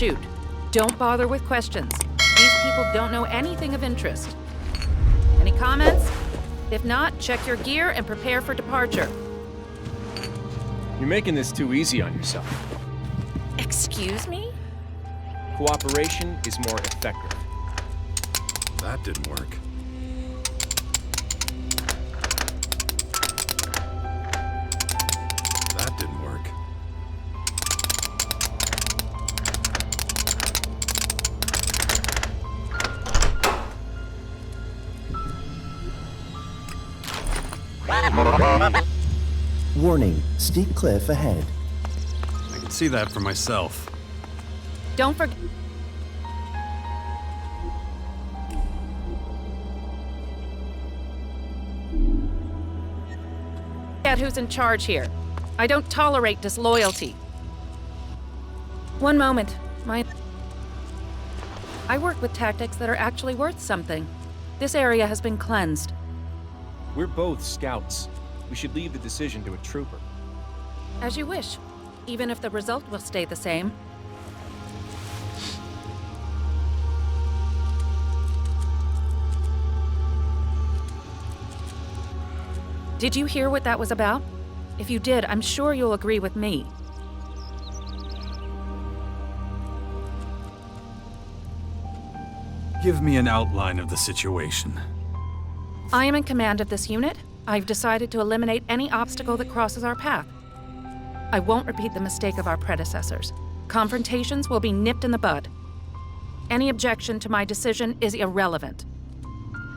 shoot. Don't bother with questions. These people don't know anything of interest. Any comments? If not, check your gear and prepare for departure. You're making this too easy on yourself. Excuse me? Cooperation is more effective. That didn't work. That didn't work. Warning, steep cliff ahead. I can see that for myself. Don't forget. Who's in charge here. I don't tolerate disloyalty. One moment. I work with tactics that are actually worth something. This area has been cleansed. We're both scouts. We should leave the decision to a trooper. As you wish, even if the result will stay the same. Did you hear what that was about? If you did, I'm sure you'll agree with me. Give me an outline of the situation. I am in command of this unit. I've decided to eliminate any obstacle that crosses our path. I won't repeat the mistake of our predecessors. Confrontations will be nipped in the bud. Any objection to my decision is irrelevant.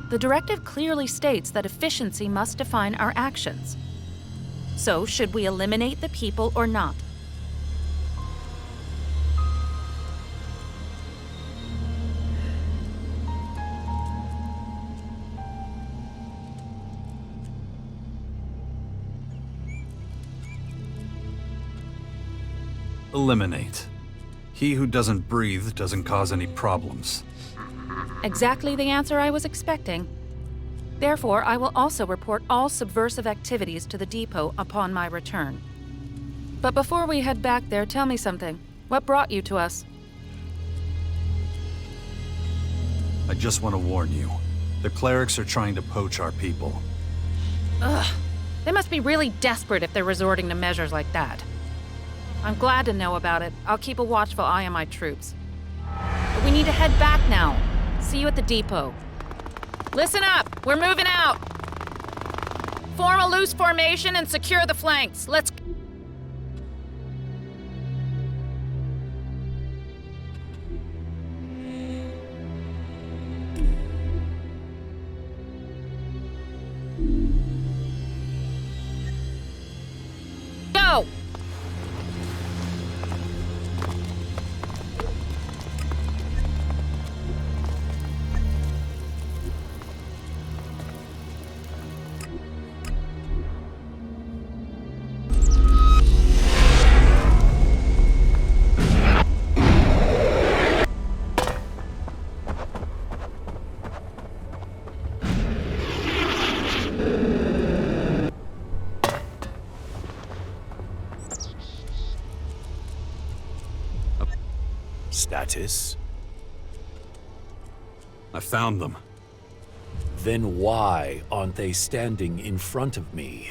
The directive clearly states that efficiency must define our actions. So, should we eliminate the people or not? Eliminate. He who doesn't breathe doesn't cause any problems. Exactly the answer I was expecting. Therefore, I will also report all subversive activities to the depot upon my return. But before we head back there, tell me something. What brought you to us? I just want to warn you. The clerics are trying to poach our people. Ugh. They must be really desperate if they're resorting to measures like that. I'm glad to know about it. I'll keep a watchful eye on my troops. But we need to head back now. See you at the depot. Listen up! We're moving out! Form a loose formation and secure the flanks. Let's... go! Status? I found them. Then why aren't they standing in front of me?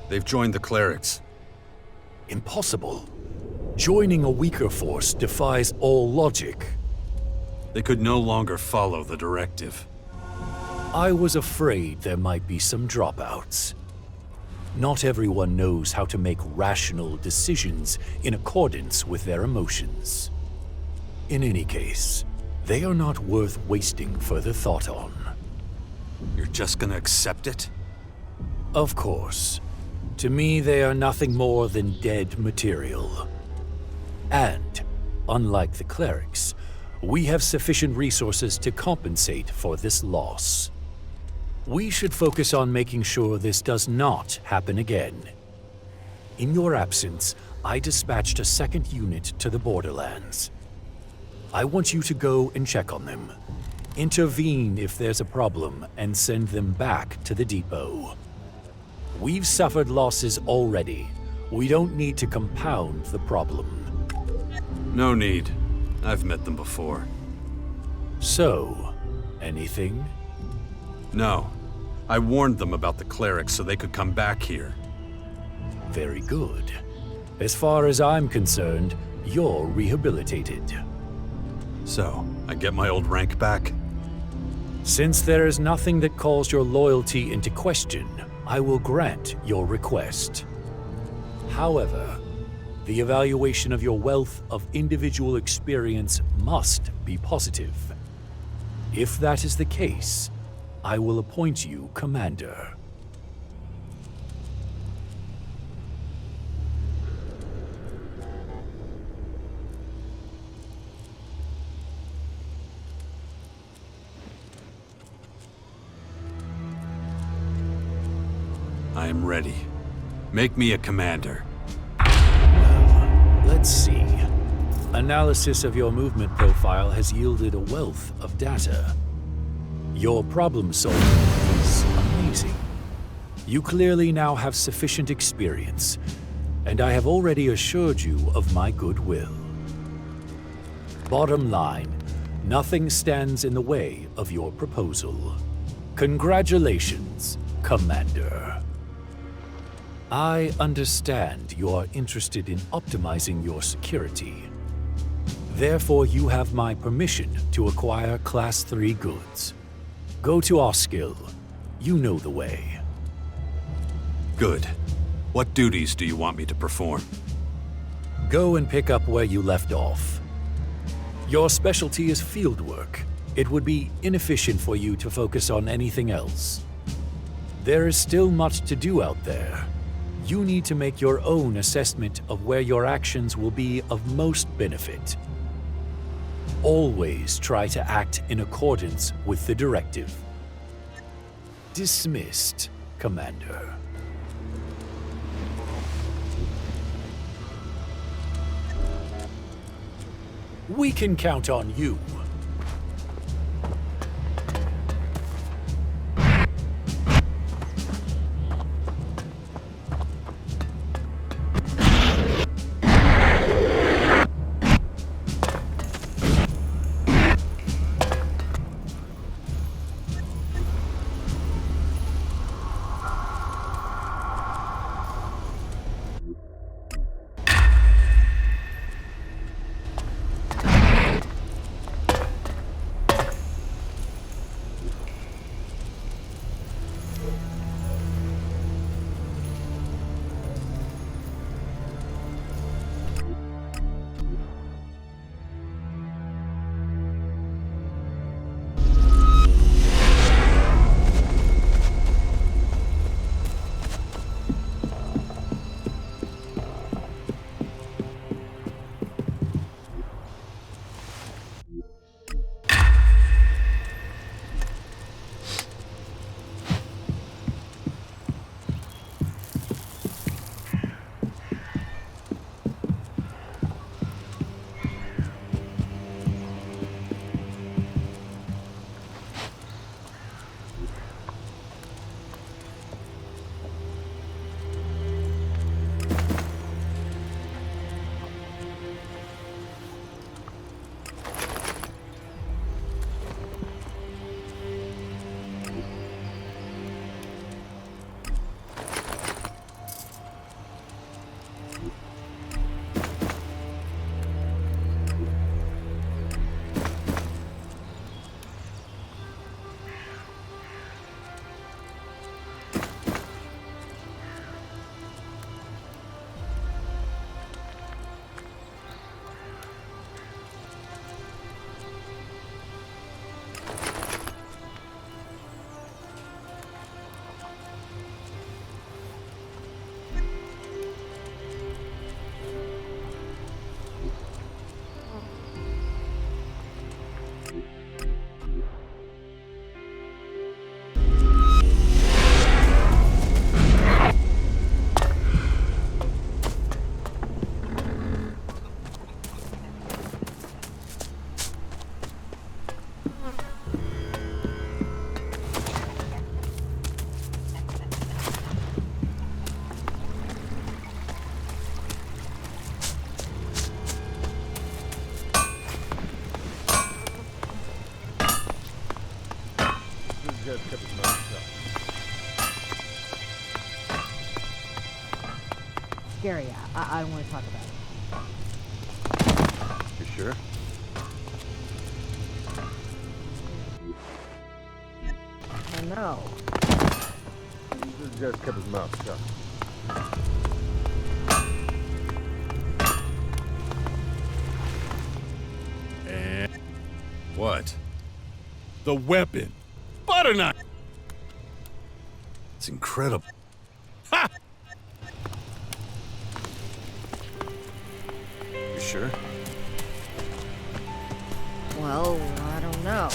They've joined the clerics. Impossible. Joining a weaker force defies all logic. They could no longer follow the directive. I was afraid there might be some dropouts. Not everyone knows how to make rational decisions in accordance with their emotions. In any case, they are not worth wasting further thought on. You're just gonna accept it? Of course. To me, they are nothing more than dead material. And, unlike the clerics, we have sufficient resources to compensate for this loss. We should focus on making sure this does not happen again. In your absence, I dispatched a second unit to the borderlands. I want you to go and check on them. Intervene if there's a problem and send them back to the depot. We've suffered losses already. We don't need to compound the problem. No need. I've met them before. So, anything? No. I warned them about the clerics so they could come back here. Very good. As far as I'm concerned, you're rehabilitated. So, I get my old rank back? Since there is nothing that calls your loyalty into question, I will grant your request. However, the evaluation of your wealth of individual experience must be positive. If that is the case, I will appoint you commander. I am ready. Make me a commander. Let's see. Analysis of your movement profile has yielded a wealth of data. Your problem solving is amazing. You clearly now have sufficient experience, and I have already assured you of my goodwill. Bottom line, nothing stands in the way of your proposal. Congratulations, Commander. I understand you are interested in optimizing your security. Therefore, you have my permission to acquire Class 3 goods. Go to Oskill. You know the way. Good. What duties do you want me to perform? Go and pick up where you left off. Your specialty is fieldwork. It would be inefficient for you to focus on anything else. There is still much to do out there. You need to make your own assessment of where your actions will be of most benefit. Always try to act in accordance with the directive. Dismissed, Commander. We can count on you. Gary, I don't want to talk about it. You sure? I know. Just kept his mouth shut. What? The weapon. Butter knife! It's incredible. Ha! You sure? Well, I don't know.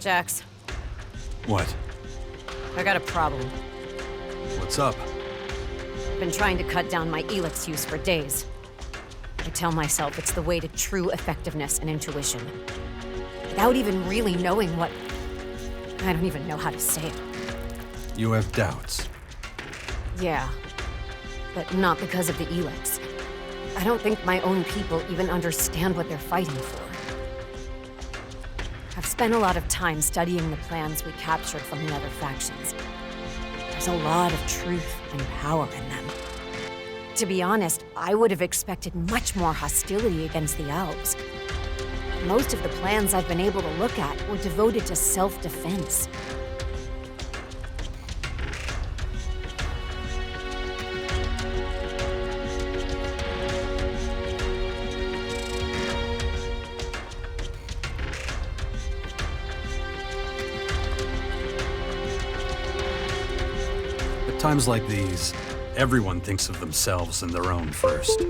Jax, What? I got a problem. What's up? Been trying to cut down my ELEX use for days. I tell myself it's the way to true effectiveness and intuition. Without even really knowing what... I don't even know how to say it. You have doubts. Yeah, but not because of the ELEX. I don't think my own people even understand what they're fighting for. I've spent a lot of time studying the plans we captured from the other factions. There's a lot of truth and power in them. To be honest, I would have expected much more hostility against the elves. Most of the plans I've been able to look at were devoted to self-defense. At times like these, everyone thinks of themselves and their own first.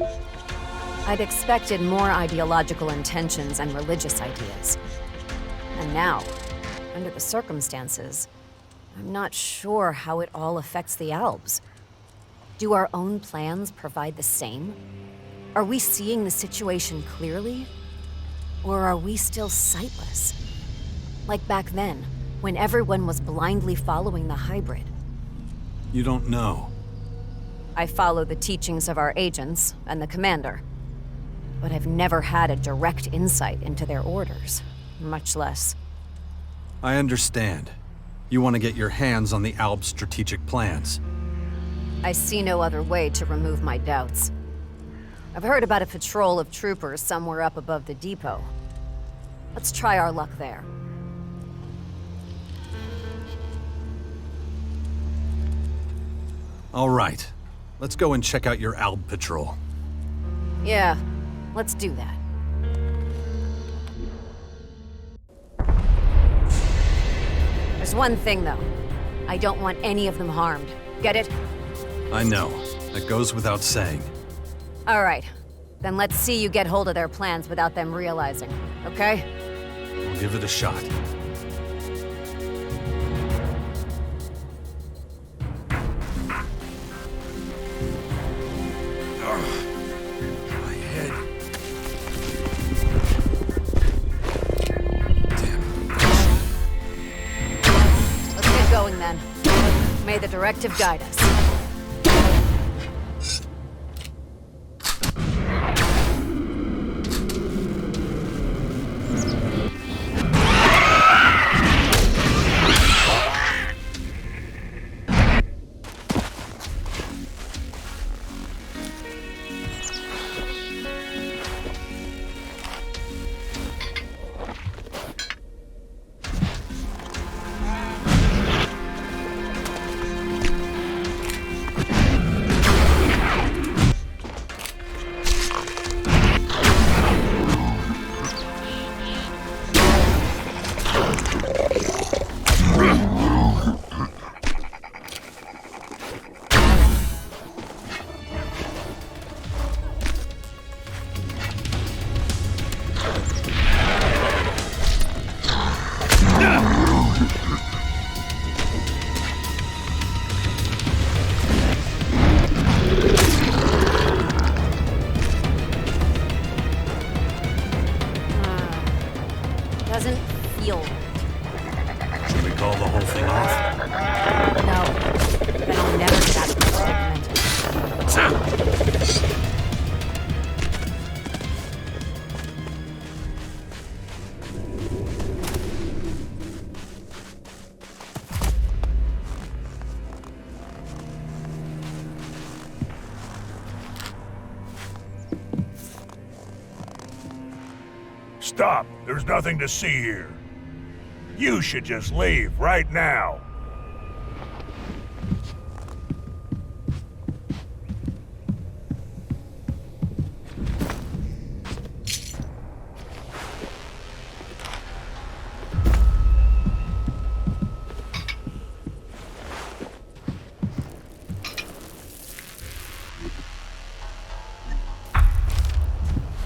I'd expected more ideological intentions and religious ideas. And now, under the circumstances, I'm not sure how it all affects the elves. Do our own plans provide the same? Are we seeing the situation clearly? Or are we still sightless? Like back then, when everyone was blindly following the hybrid. You don't know. I follow the teachings of our agents and the commander. But I've never had a direct insight into their orders, much less. I understand. You want to get your hands on the Alb's strategic plans. I see no other way to remove my doubts. I've heard about a patrol of troopers somewhere up above the depot. Let's try our luck there. All right. Let's go and check out your Alb patrol. Yeah, let's do that. There's one thing, though. I don't want any of them harmed. Get it? I know. That goes without saying. All right. Then let's see you get hold of their plans without them realizing, okay? We'll give it a shot. My head. Damn. Let's get going then. May the directive guide us. Doesn't feel right. Should we call the whole thing off? No. Then I'll never get out of this predicament. Stop! There's nothing to see here. You should just leave right now.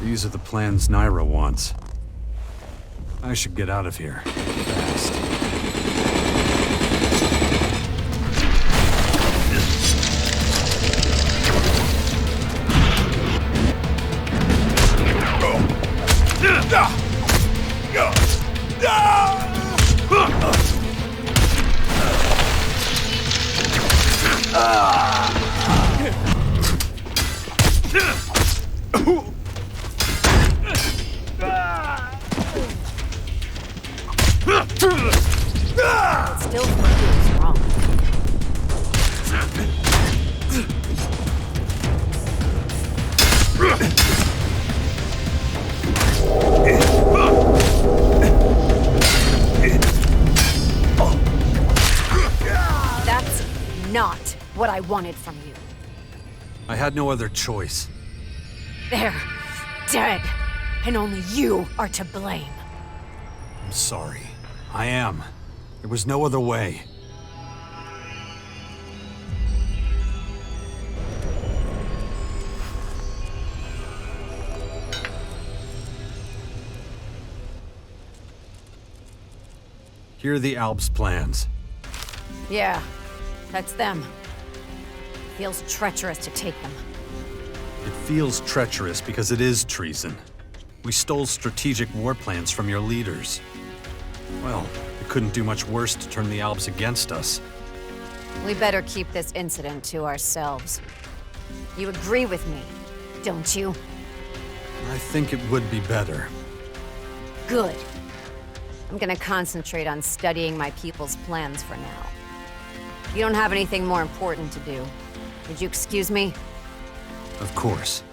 These are the plans Naira wants. I should get out of here. Fast. It still feels wrong. That's not what I wanted from you. I had no other choice. They're dead, and only you are to blame. I'm sorry. I am. There was no other way. Here are the Alp's plans. Yeah, that's them. Feels treacherous to take them. It feels treacherous because it is treason. We stole strategic war plans from your leaders. Well, it couldn't do much worse to turn the Alps against us. We better keep this incident to ourselves. You agree with me, don't you? I think it would be better. Good. I'm gonna concentrate on studying my people's plans for now. You don't have anything more important to do. Would you excuse me? Of course.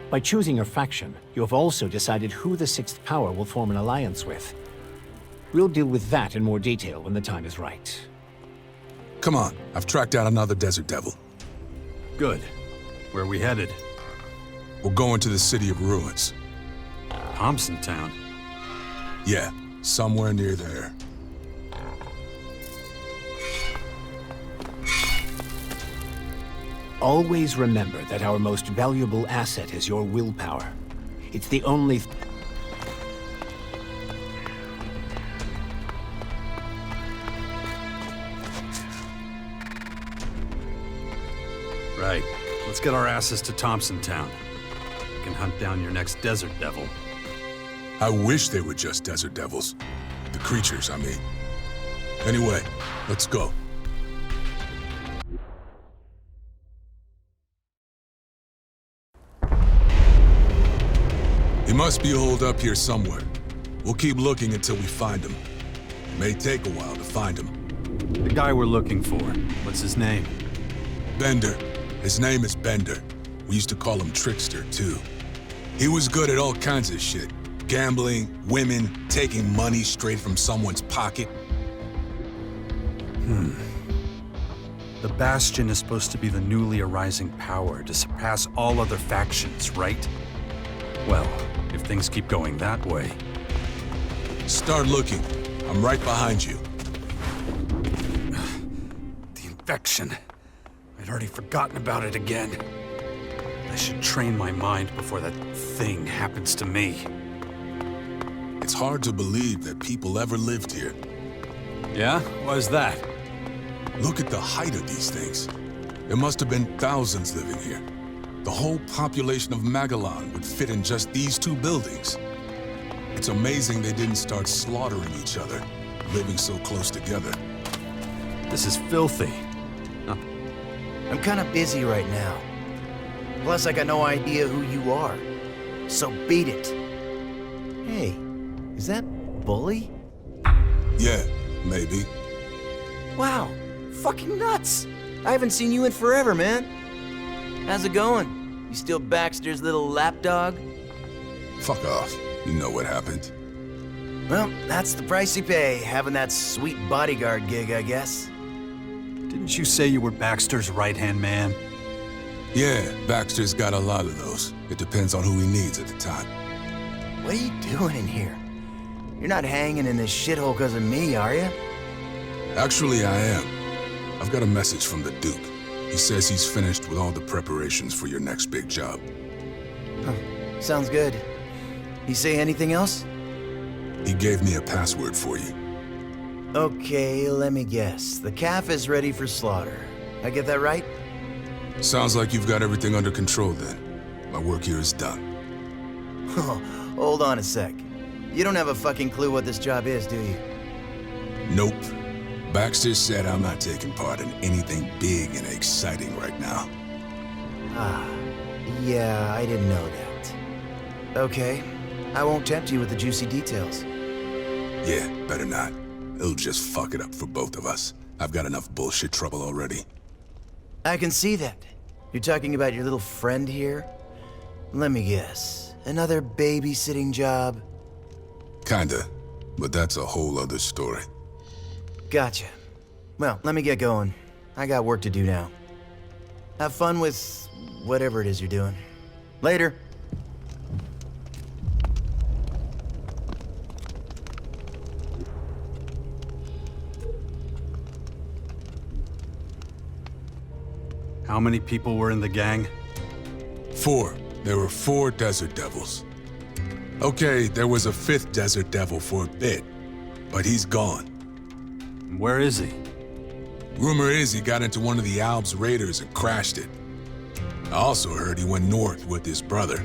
By choosing your faction, you have also decided who the Sixth Power will form an alliance with. We'll deal with that in more detail when the time is right. Come on, I've tracked down another Desert Devil. Good. Where are we headed? We're going to the City of Ruins. Thompson Town? Yeah, somewhere near there. Always remember that our most valuable asset is your willpower. It's the only... Right. Let's get our asses to Thompson Town. We can hunt down your next Desert Devil. I wish they were just Desert Devils. The creatures, I mean. Anyway, let's go. He must be holed up here somewhere. We'll keep looking until we find him. It may take a while to find him. The guy we're looking for. What's his name? Bender. His name is Bender. We used to call him Trickster, too. He was good at all kinds of shit. Gambling, women, taking money straight from someone's pocket. The Bastion is supposed to be the newly arising power to surpass all other factions, right? Well, if things keep going that way... Start looking. I'm right behind you. The infection. I'd already forgotten about it again. I should train my mind before that thing happens to me. It's hard to believe that people ever lived here. Yeah? Why's that? Look at the height of these things. There must have been thousands living here. The whole population of Magalan would fit in just these two buildings. It's amazing they didn't start slaughtering each other, living so close together. This is filthy. I'm kinda busy right now. Plus, I got no idea who you are. So beat it. Hey, is that Bully? Yeah, maybe. Wow, fucking nuts! I haven't seen you in forever, man. How's it going? You still Baxter's little lapdog? Fuck off. You know what happened. Well, that's the price you pay, having that sweet bodyguard gig, I guess. Didn't you say you were Baxter's right-hand man? Yeah, Baxter's got a lot of those. It depends on who he needs at the time. What are you doing in here? You're not hanging in this shithole because of me, are you? Actually, I am. I've got a message from the Duke. He says he's finished with all the preparations for your next big job. Huh. Sounds good. He say anything else? He gave me a password for you. Okay, let me guess. The calf is ready for slaughter. I get that right? Sounds like you've got everything under control then. My work here is done. Hold on a sec. You don't have a fucking clue what this job is, do you? Nope. Baxter said I'm not taking part in anything big and exciting right now. Ah, yeah, I didn't know that. Okay, I won't tempt you with the juicy details. Yeah, better not. It'll just fuck it up for both of us. I've got enough bullshit trouble already. I can see that. You're talking about your little friend here? Let me guess. Another babysitting job? Kinda, but that's a whole other story. Gotcha. Well, let me get going. I got work to do now. Have fun with whatever it is you're doing. Later. How many people were in the gang? 4. There were 4 Desert Devils. Okay, there was a 5th Desert Devil for a bit, but he's gone. Where is he? Rumor is he got into one of the Albs raiders and crashed it. I also heard he went north with his brother.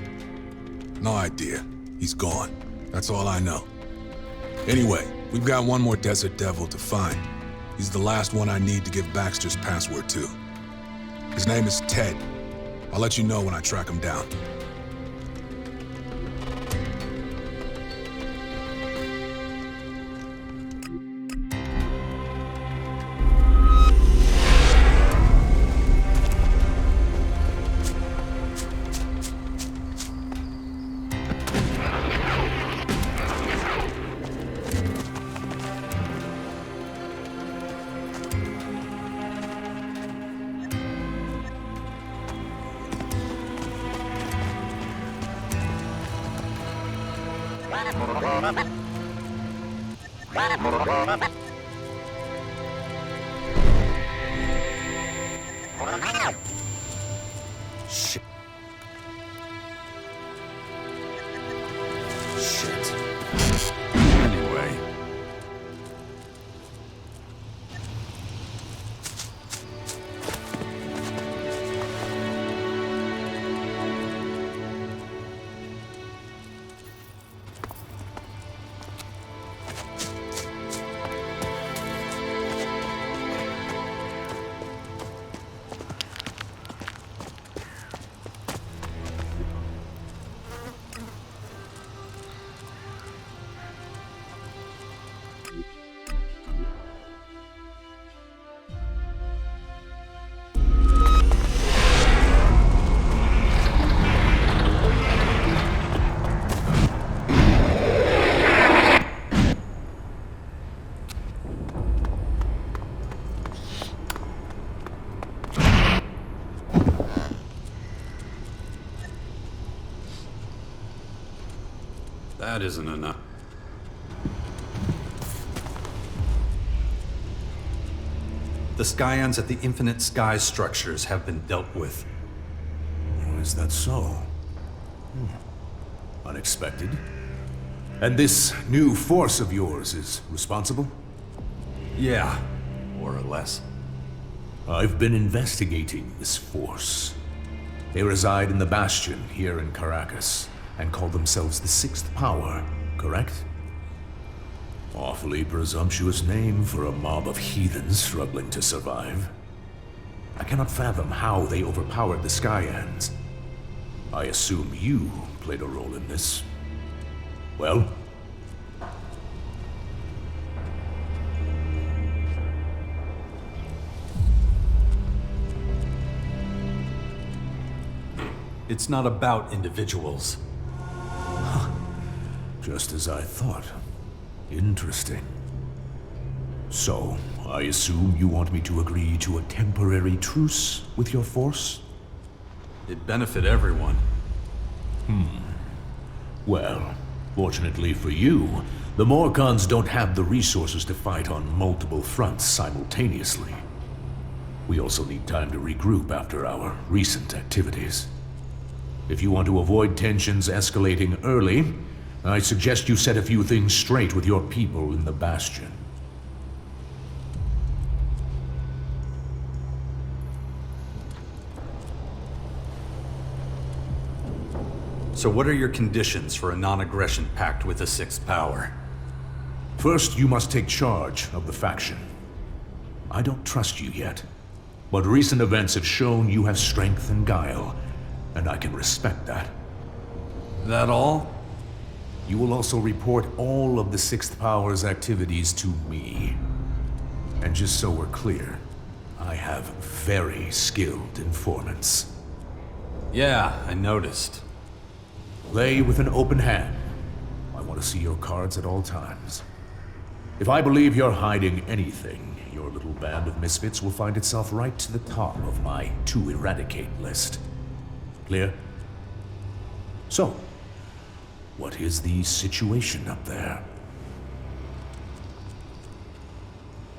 No idea. He's gone. That's all I know. Anyway, we've got one more Desert Devil to find. He's the last one I need to give Baxter's password to. His name is Ted. I'll let you know when I track him down. Shit. Anyway. That isn't enough. The Scions at the Infinite Sky structures have been dealt with. Oh, is that so? Unexpected. And this new force of yours is responsible? Yeah, more or less. I've been investigating this force. They reside in the Bastion here in Caracas, and call themselves the Sixth Power, correct? Awfully presumptuous name for a mob of heathens struggling to survive. I cannot fathom how they overpowered the Skyans, I assume you played a role in this. Well? It's not about individuals. Just as I thought. Interesting. So, I assume you want me to agree to a temporary truce with your force? It'd benefit everyone. Well, fortunately for you, the Morcons don't have the resources to fight on multiple fronts simultaneously. We also need time to regroup after our recent activities. If you want to avoid tensions escalating early, I suggest you set a few things straight with your people in the Bastion. So what are your conditions for a non-aggression pact with the Sixth Power? First, you must take charge of the faction. I don't trust you yet, but recent events have shown you have strength and guile, and I can respect that. That all? You will also report all of the Sixth Power's activities to me. And just so we're clear, I have very skilled informants. Yeah, I noticed. Play with an open hand. I want to see your cards at all times. If I believe you're hiding anything, your little band of misfits will find itself right to the top of my to-eradicate list. Clear? So, what is the situation up there?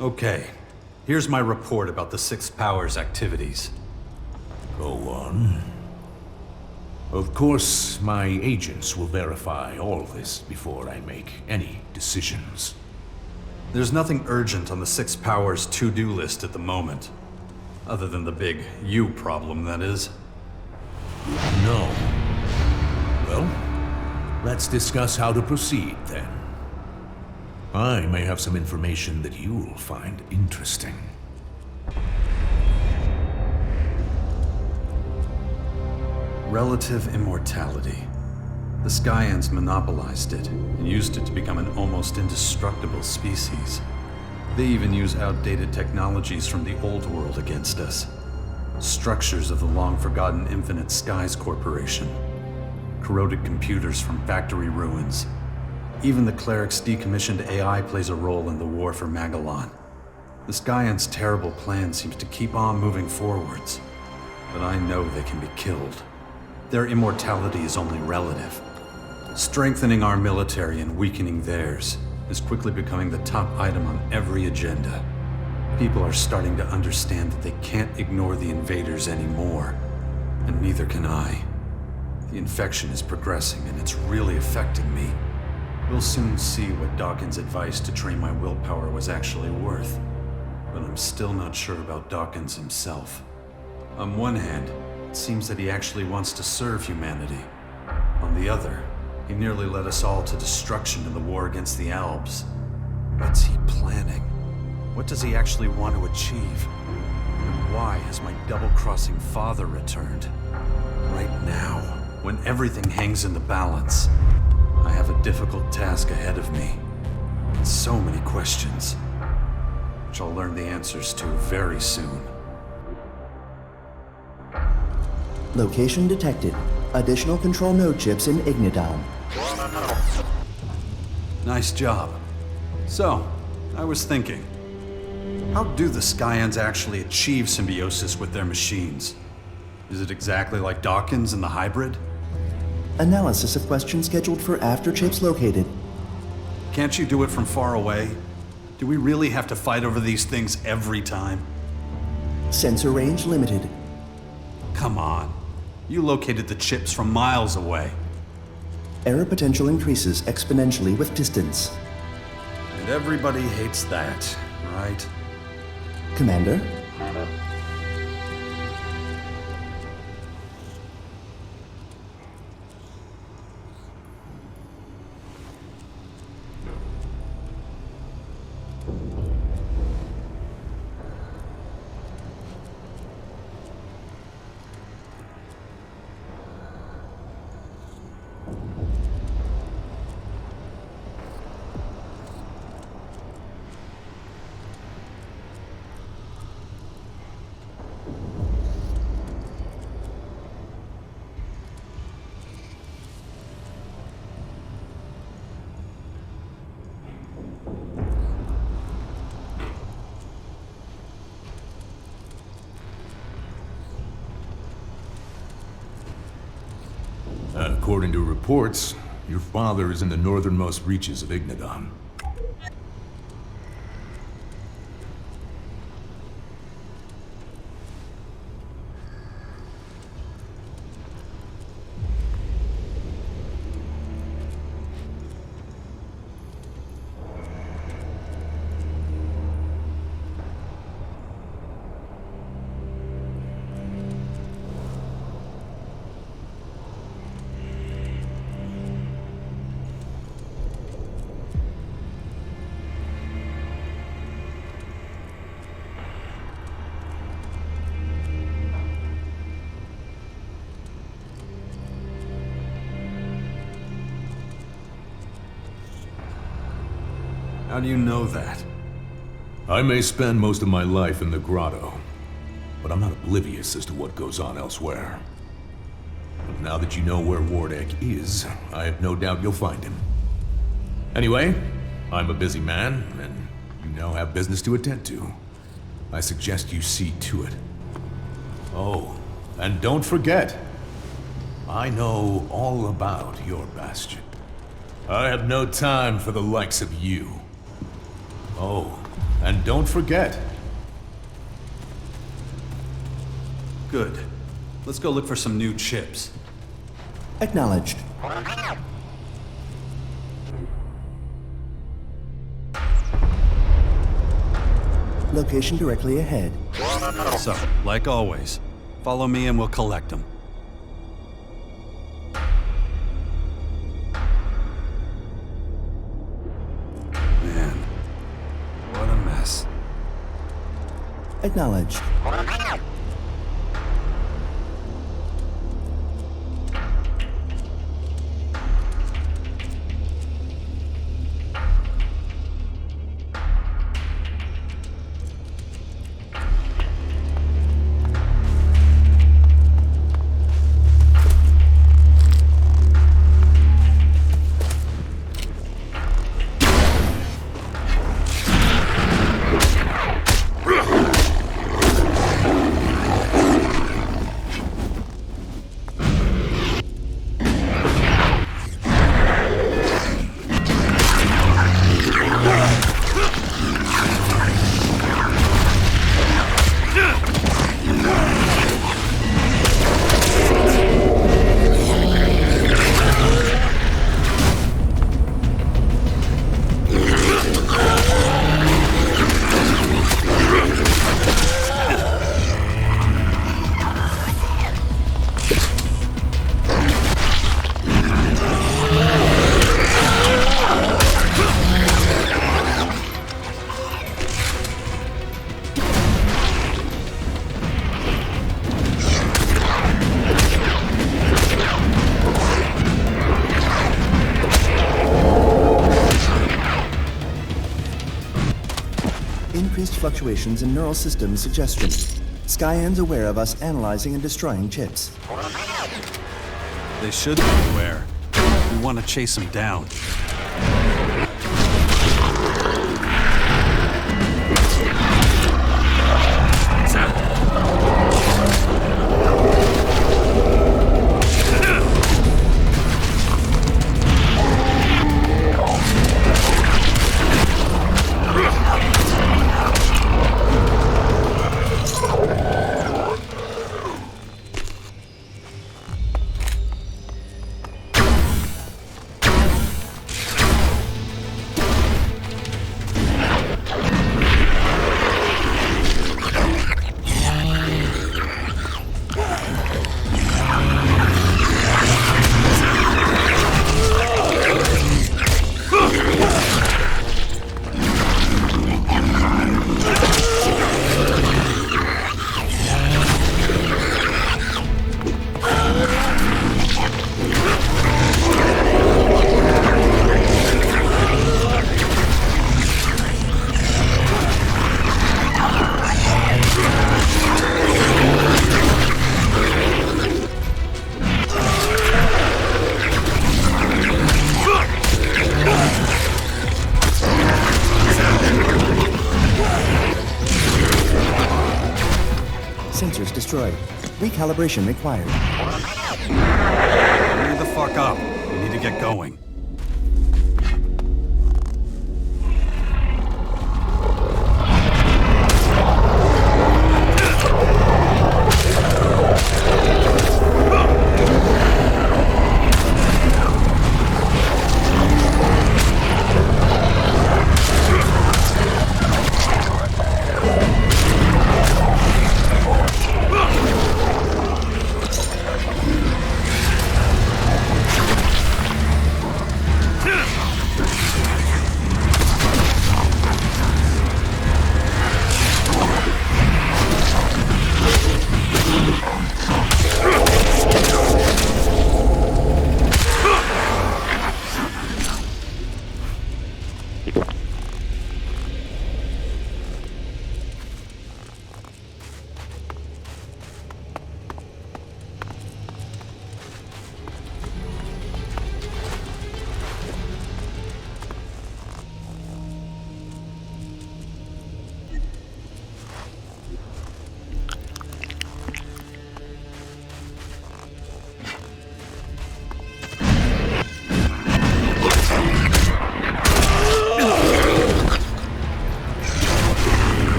Okay, here's my report about the Sixth Power's activities. Go on. Of course, my agents will verify all this before I make any decisions. There's nothing urgent on the Sixth Power's to-do list at the moment. Other than the big you problem, that is. No. Well, let's discuss how to proceed, then. I may have some information that you'll find interesting. Relative immortality. The Skyans monopolized it and used it to become an almost indestructible species. They even use outdated technologies from the old world against us. Structures of the long-forgotten Infinite Skies Corporation. Corroded computers from factory ruins. Even the cleric's decommissioned AI plays a role in the war for Magalan. The Skyans' terrible plan seems to keep on moving forwards. But I know they can be killed. Their immortality is only relative. Strengthening our military and weakening theirs is quickly becoming the top item on every agenda. People are starting to understand that they can't ignore the invaders anymore, and neither can I. The infection is progressing and it's really affecting me. We'll soon see what Dawkins' advice to train my willpower was actually worth, but I'm still not sure about Dawkins himself. On one hand, it seems that he actually wants to serve humanity. On the other, he nearly led us all to destruction in the war against the Albs. What's he planning? What does he actually want to achieve? And why has my double-crossing father returned? Right now, when everything hangs in the balance, I have a difficult task ahead of me. And so many questions, which I'll learn the answers to very soon. Location detected. Additional control node chips in Ignidon. Nice job. So, I was thinking, how do the Skyans actually achieve symbiosis with their machines? Is it exactly like Dawkins and the hybrid? Analysis of question scheduled for after chips located. Can't you do it from far away? Do we really have to fight over these things every time? Sensor range limited. Come on. You located the chips from miles away. Error potential increases exponentially with distance. And everybody hates that, right? Commander? According to reports, your father is in the northernmost reaches of Ignadon. How do you know that? I may spend most of my life in the grotto, but I'm not oblivious as to what goes on elsewhere. But now that you know where Wardegg is, I have no doubt you'll find him. Anyway, I'm a busy man, and you now have business to attend to. I suggest you see to it. Oh, and don't forget, I know all about your bastion. I have no time for the likes of you. Oh, and don't forget. Good. Let's go look for some new chips. Acknowledged. Location directly ahead. So, like always, follow me and we'll collect them. Man, what a mess. Acknowledged. Increased fluctuations in neural system suggestion. Skyan's aware of us analyzing and destroying chips. They should be aware. We want to chase them down. Sensors destroyed. Recalibration required. Only the fuck up. We need to get going.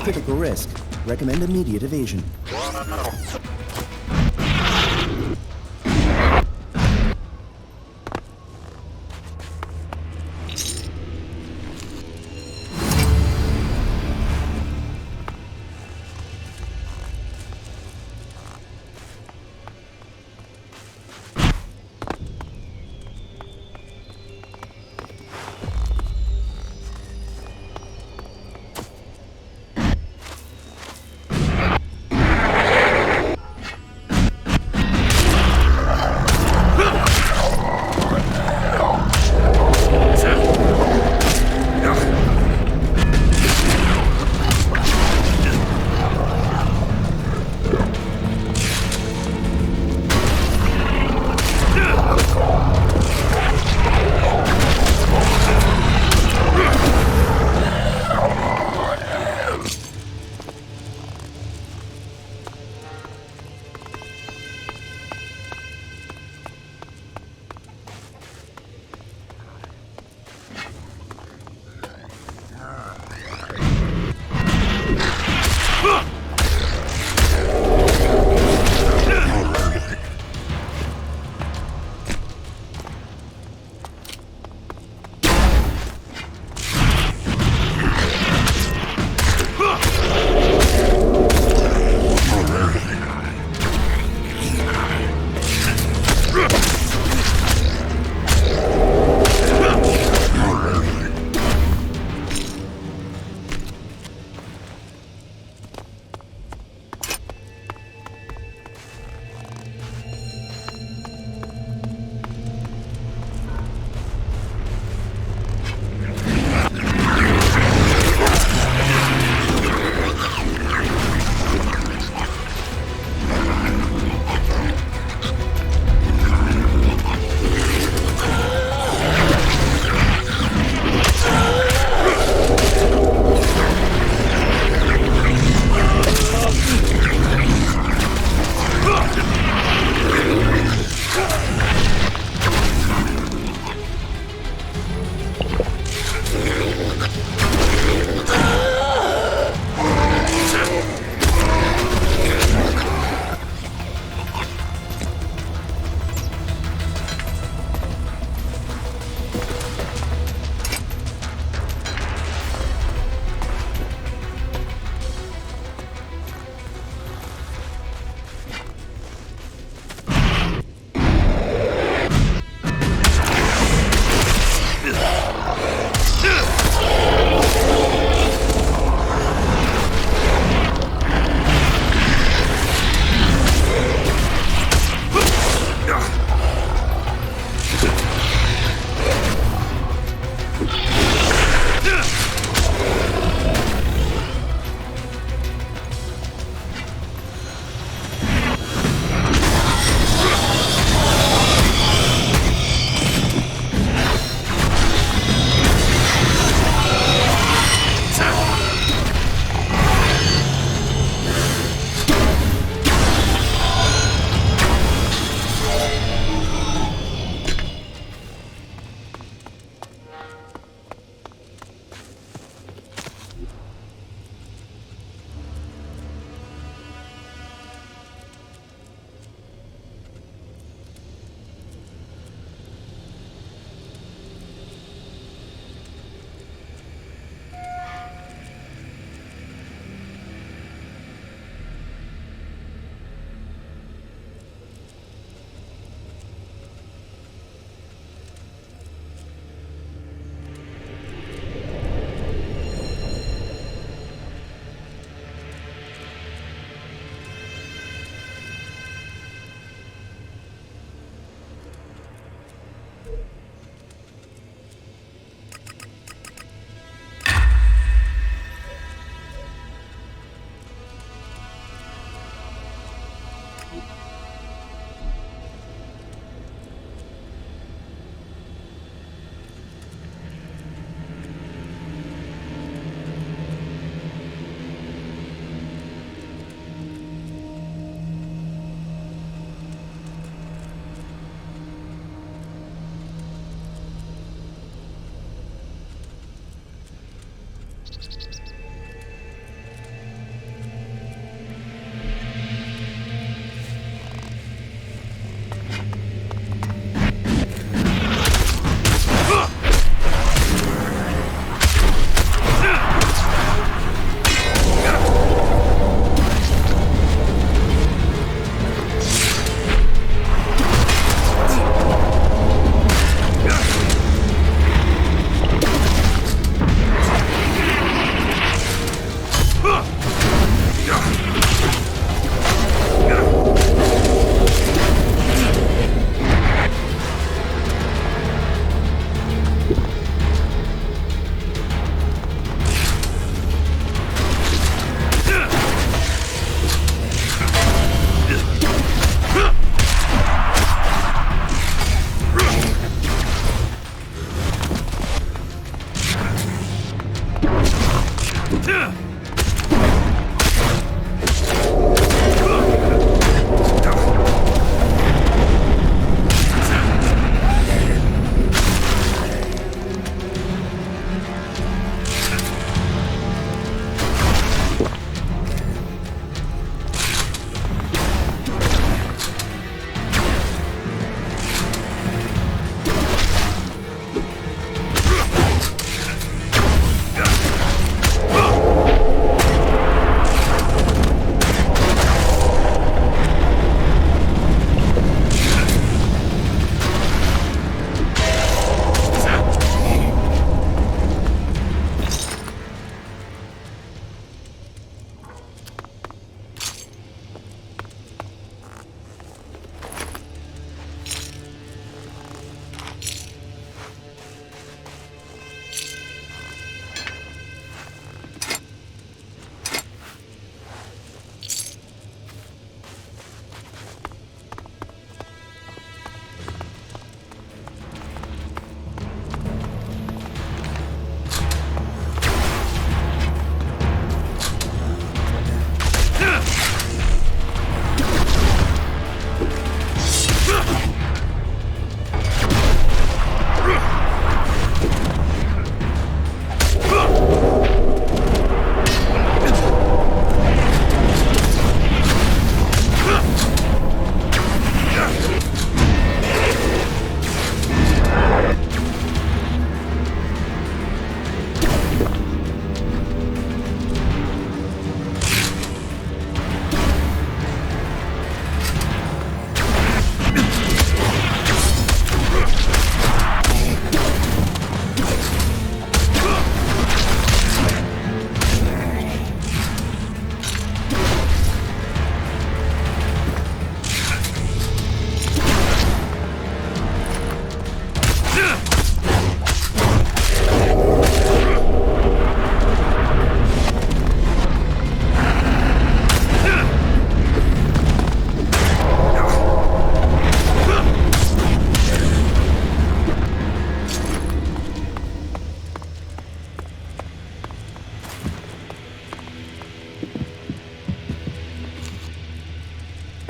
Critical risk. Recommend immediate evasion.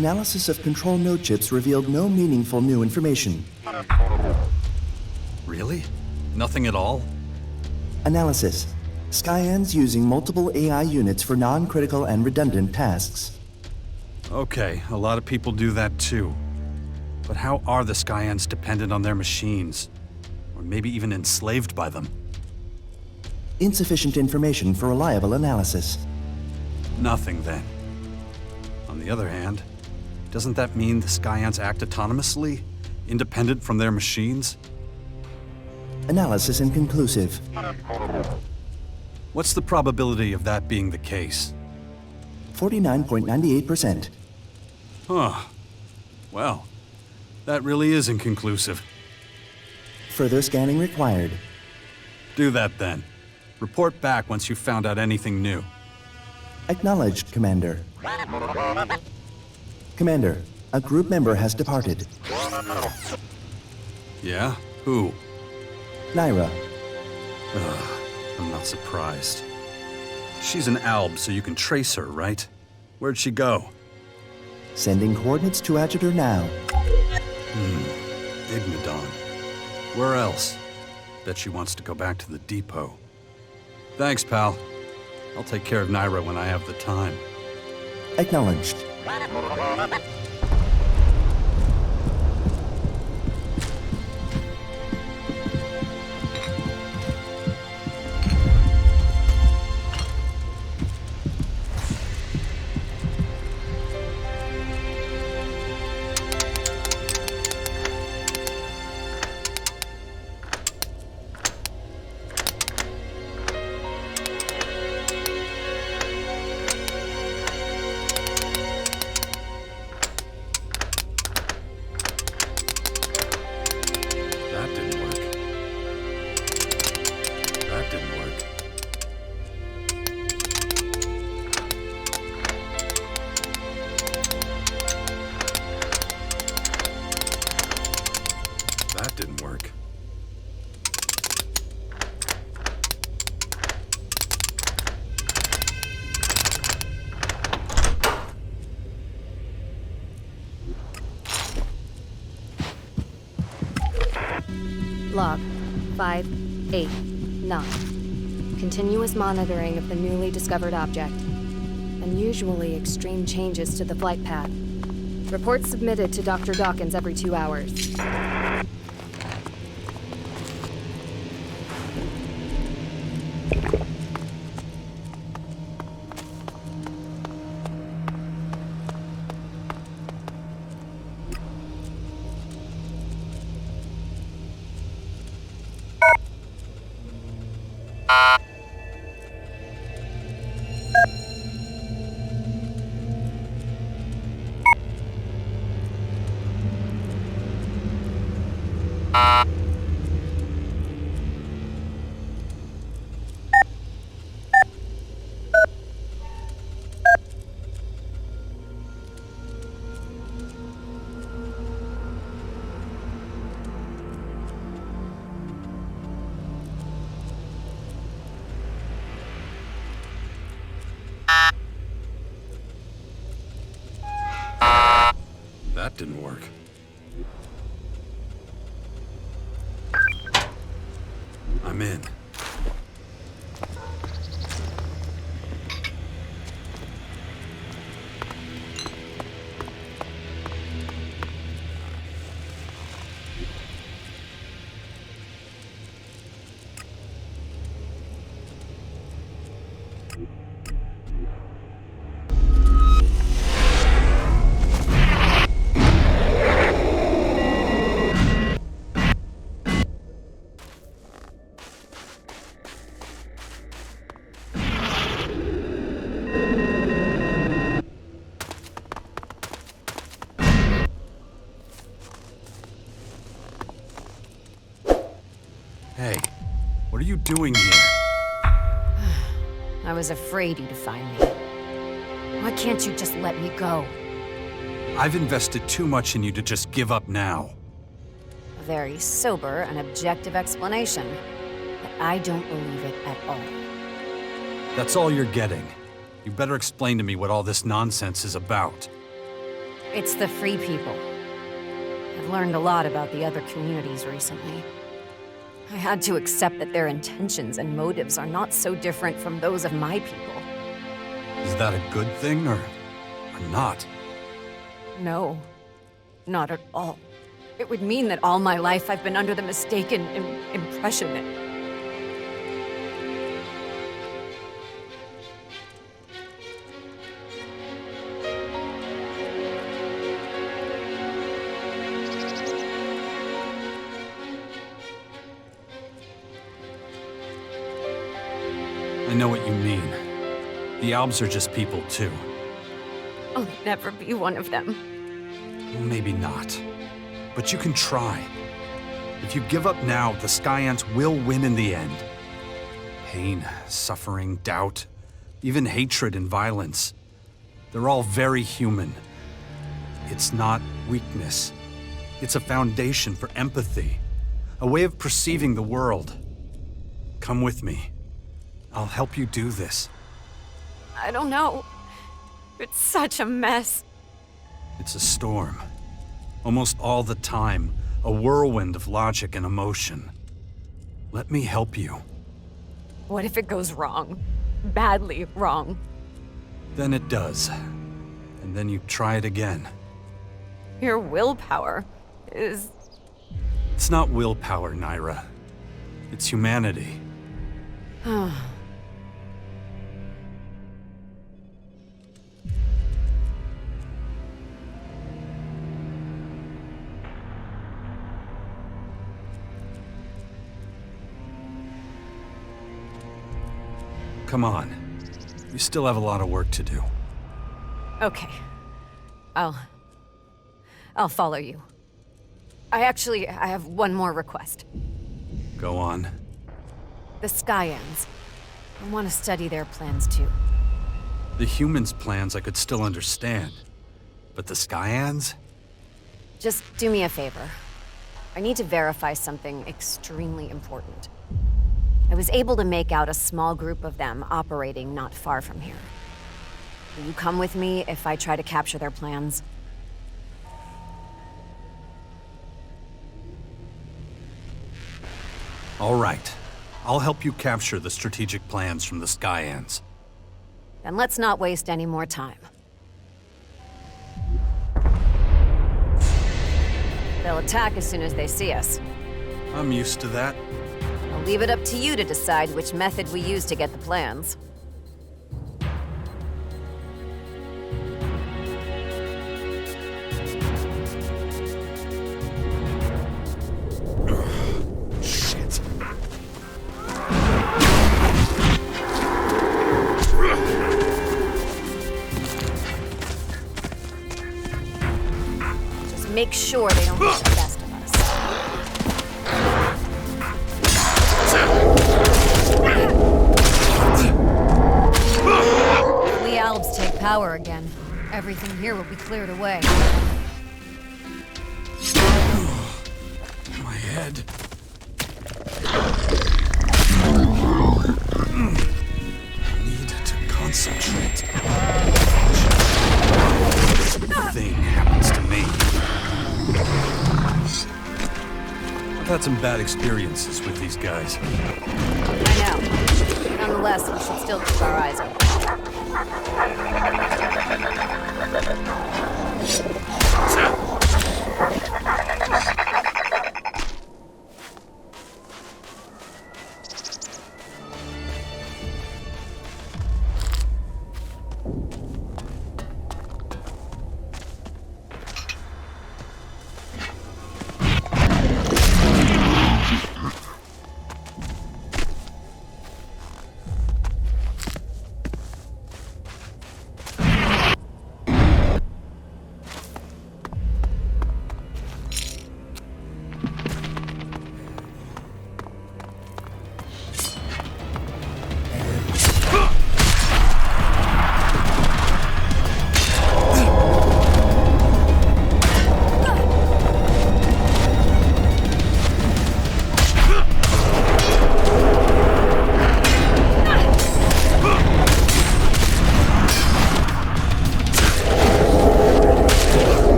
Analysis of control node chips revealed no meaningful new information. Really? Nothing at all? Analysis. Skyans using multiple AI units for non-critical and redundant tasks. Okay, a lot of people do that too. But how are the Skyans dependent on their machines? Or maybe even enslaved by them? Insufficient information for reliable analysis. Nothing then. On the other hand, doesn't that mean the Skyans act autonomously, independent from their machines? Analysis inconclusive. What's the probability of that being the case? 49.98%. Huh. Well, that really is inconclusive. Further scanning required. Do that then. Report back once you've found out anything new. Acknowledged, Commander. Commander, a group member has departed. Yeah? Who? Naira. I'm not surprised. She's an alb, so you can trace her, right? Where'd she go? Sending coordinates to Adjutor now. Igmadon. Where else? Bet she wants to go back to the depot. Thanks, pal. I'll take care of Naira when I have the time. Acknowledged. That didn't work. Log 589. Continuous monitoring of the newly discovered object. Unusually extreme changes to the flight path. Reports submitted to Dr. Dawkins every 2 hours. That didn't work. I'm in. Hey, what are you doing here? I was afraid you'd find me. Why can't you just let me go? I've invested too much in you to just give up now. A very sober and objective explanation, but I don't believe it at all. That's all you're getting. You better explain to me what all this nonsense is about. It's the Free People. I've learned a lot about the other communities recently. I had to accept that their intentions and motives are not so different from those of my people. Is that a good thing, or not? No, not at all. It would mean that all my life I've been under the mistaken impression that... I know what you mean. The Albs are just people, too. I'll never be one of them. Well, maybe not. But you can try. If you give up now, the Sky Ants will win in the end. Pain, suffering, doubt, even hatred and violence. They're all very human. It's not weakness. It's a foundation for empathy. A way of perceiving the world. Come with me. I'll help you do this. I don't know. It's such a mess. It's a storm. Almost all the time, a whirlwind of logic and emotion. Let me help you. What if it goes wrong? Badly wrong. Then it does. And then you try it again. Your willpower is... It's not willpower, Naira. It's humanity. Come on. You still have a lot of work to do. Okay. I'll follow you. I have one more request. Go on. The Skyans. I want to study their plans too. The humans' plans I could still understand. But the Skyans? Just do me a favor. I need to verify something extremely important. I was able to make out a small group of them operating not far from here. Will you come with me if I try to capture their plans? All right. I'll help you capture the strategic plans from the Skyans. Then let's not waste any more time. They'll attack as soon as they see us. I'm used to that. I'll leave it up to you to decide which method we use to get the plans. Shit. Just make sure they don't get the best of us. If the Albs take power again, everything here will be cleared away. My head. Need to concentrate. Thing happens to me. I've had some bad experiences with these guys. I know. Nonetheless, we should still keep our eyes open.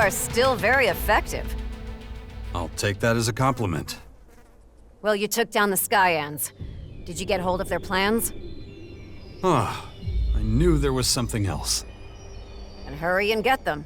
are still very effective. I'll take that as a compliment. Well, you took down the Skyans. Did you get hold of their plans? Ah, I knew there was something else. And hurry and get them.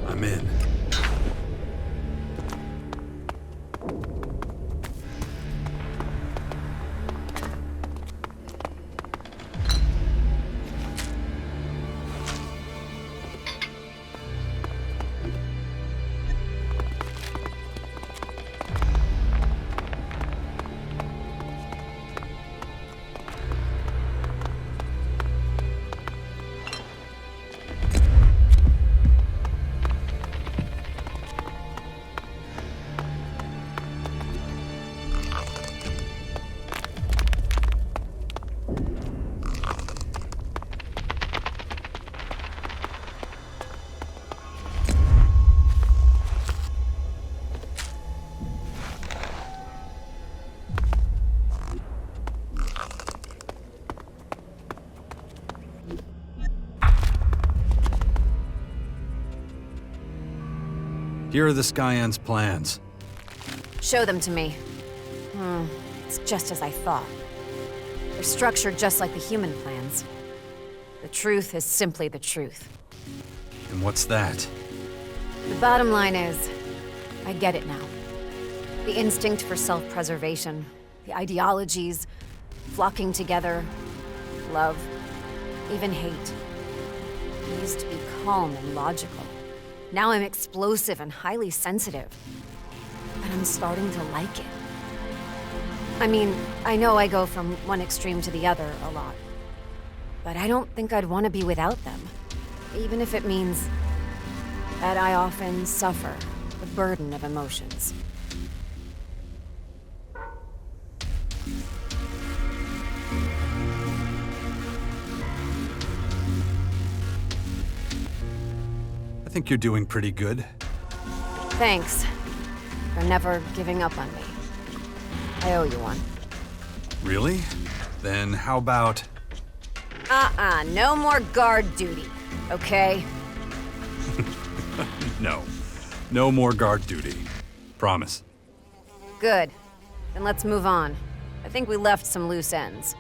I'm in. Here are the Skyans' plans. Show them to me. It's just as I thought. They're structured just like the human plans. The truth is simply the truth. And what's that? The bottom line is, I get it now. The instinct for self-preservation, the ideologies, flocking together, love, even hate. I used to be calm and logical. Now I'm explosive and highly sensitive. And I'm starting to like it. I mean, I know I go from one extreme to the other a lot. But I don't think I'd want to be without them. Even if it means that I often suffer the burden of emotions. I think you're doing pretty good. Thanks for never giving up on me. I owe you one. Really? Then how about... No more guard duty, okay? No. No more guard duty. Promise. Good. Then let's move on. I think we left some loose ends.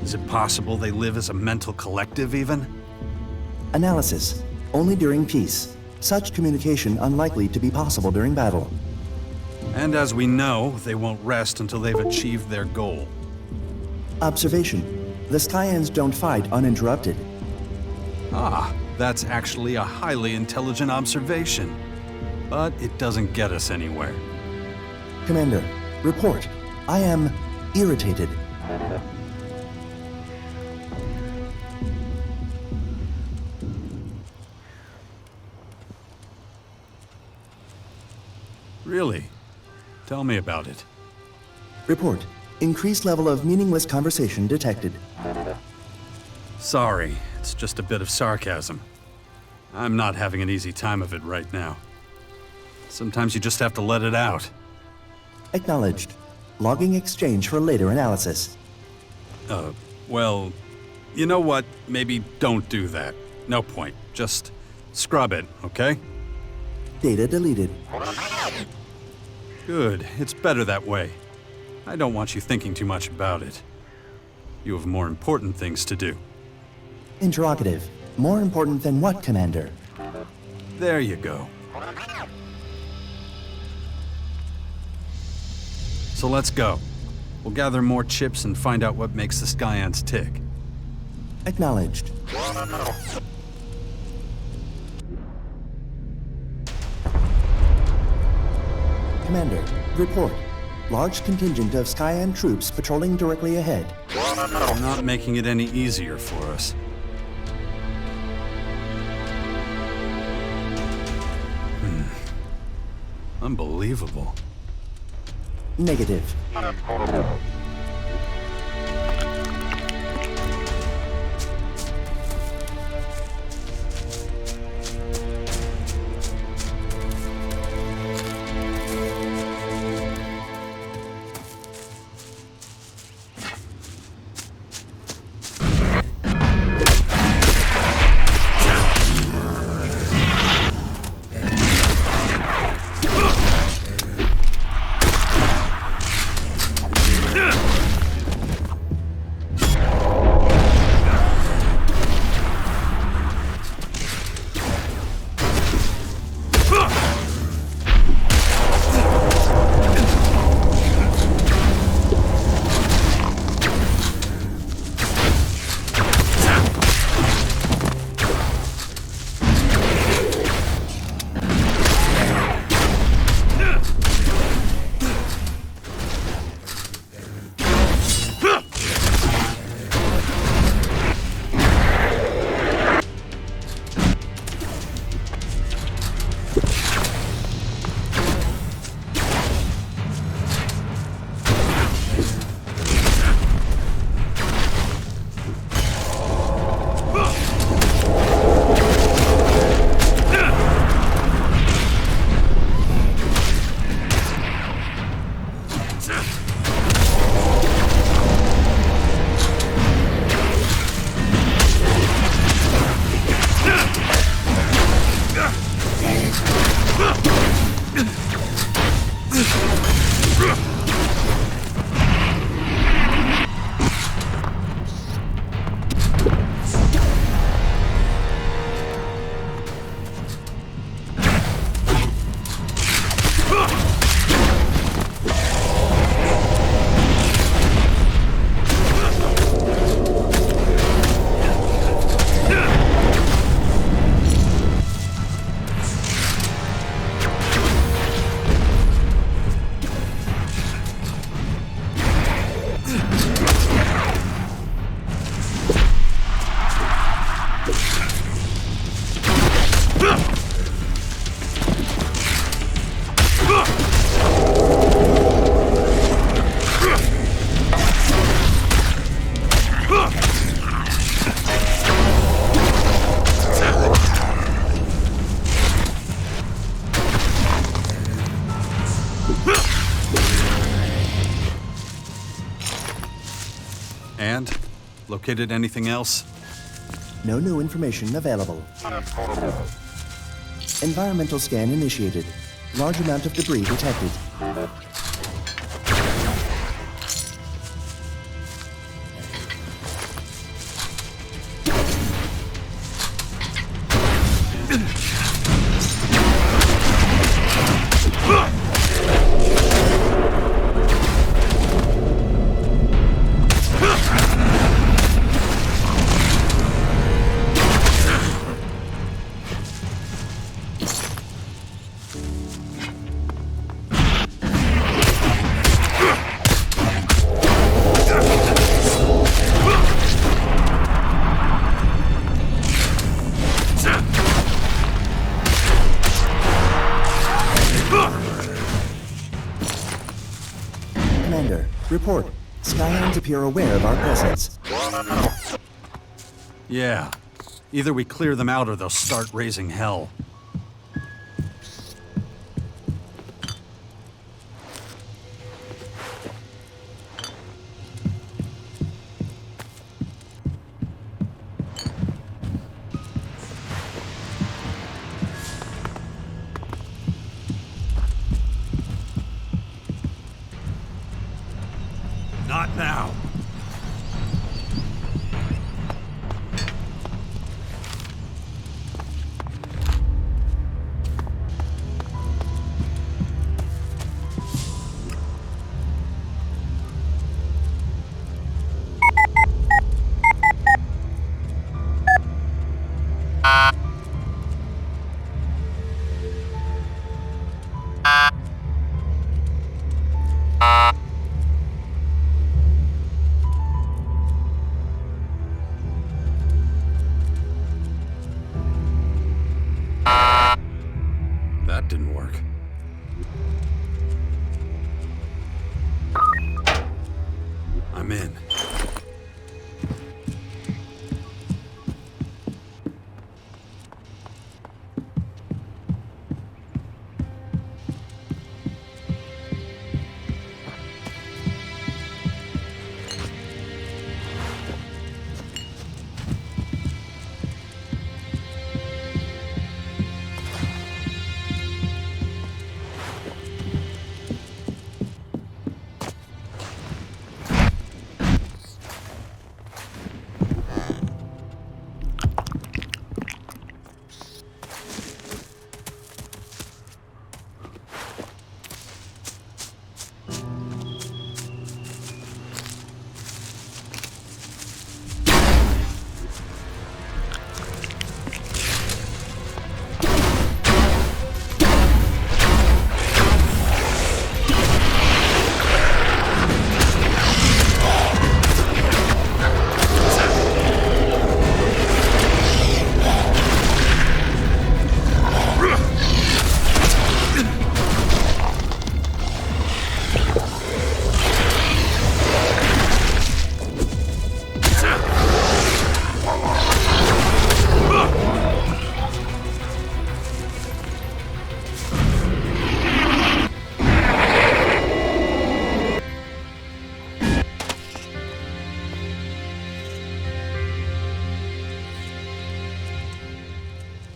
Is it possible they live as a mental collective, even? Analysis. Only during peace. Such communication unlikely to be possible during battle. And as we know, they won't rest until they've achieved their goal. Observation. The Skyans don't fight uninterrupted. Ah, that's actually a highly intelligent observation. But it doesn't get us anywhere. Commander, report. I am irritated. Really? Tell me about it. Report. Increased level of meaningless conversation detected. Sorry, it's just a bit of sarcasm. I'm not having an easy time of it right now. Sometimes you just have to let it out. Acknowledged. Logging exchange for later analysis. Well, you know what? Maybe don't do that. No point. Just scrub it, okay? Data deleted. Good. It's better that way. I don't want you thinking too much about it. You have more important things to do. Interrogative. More important than what, Commander? There you go. So let's go. We'll gather more chips and find out what makes the Skyans tick. Acknowledged. Commander, report. Large contingent of Skyan troops patrolling directly ahead. They're not making it any easier for us. Unbelievable. Negative. And? Located anything else? No new information available. Environmental scan initiated. Large amount of debris detected. Commander, report. Skylands appear aware of our presence. Yeah. Either we clear them out or they'll start raising hell. Not now. That didn't work. I'm in.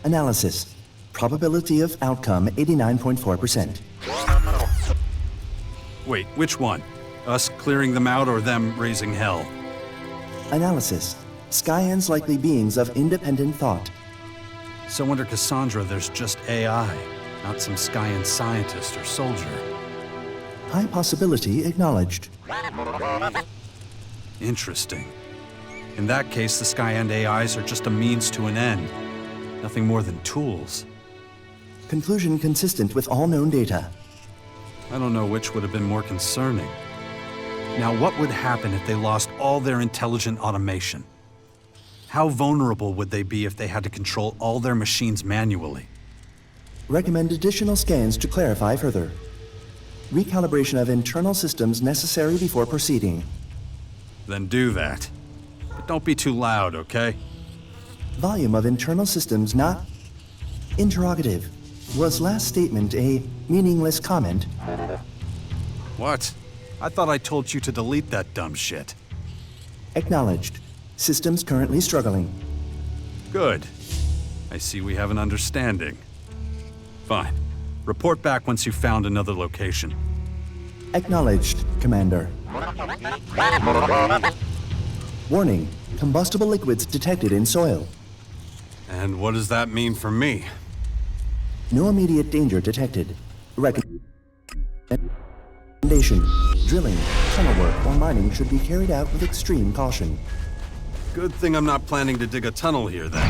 Analysis. Probability of outcome 89.4%. Wait, which one? Us clearing them out or them raising hell? Analysis. Skyans likely beings of independent thought. So under Cassandra, there's just AI, not some Skyan scientist or soldier. High possibility acknowledged. Interesting. In that case, the Skyan AIs are just a means to an end. Nothing more than tools. Conclusion consistent with all known data. I don't know which would have been more concerning. Now, what would happen if they lost all their intelligent automation? How vulnerable would they be if they had to control all their machines manually? Recommend additional scans to clarify further. Recalibration of internal systems necessary before proceeding. Then do that. But don't be too loud, okay? Volume of internal systems not... Interrogative. Was last statement a meaningless comment? What? I thought I told you to delete that dumb shit. Acknowledged. Systems currently struggling. Good. I see we have an understanding. Fine. Report back once you've found another location. Acknowledged, Commander. Warning, combustible liquids detected in soil. And what does that mean for me? No immediate danger detected. Recommendation: drilling, tunnel work, or mining should be carried out with extreme caution. Good thing I'm not planning to dig a tunnel here, then.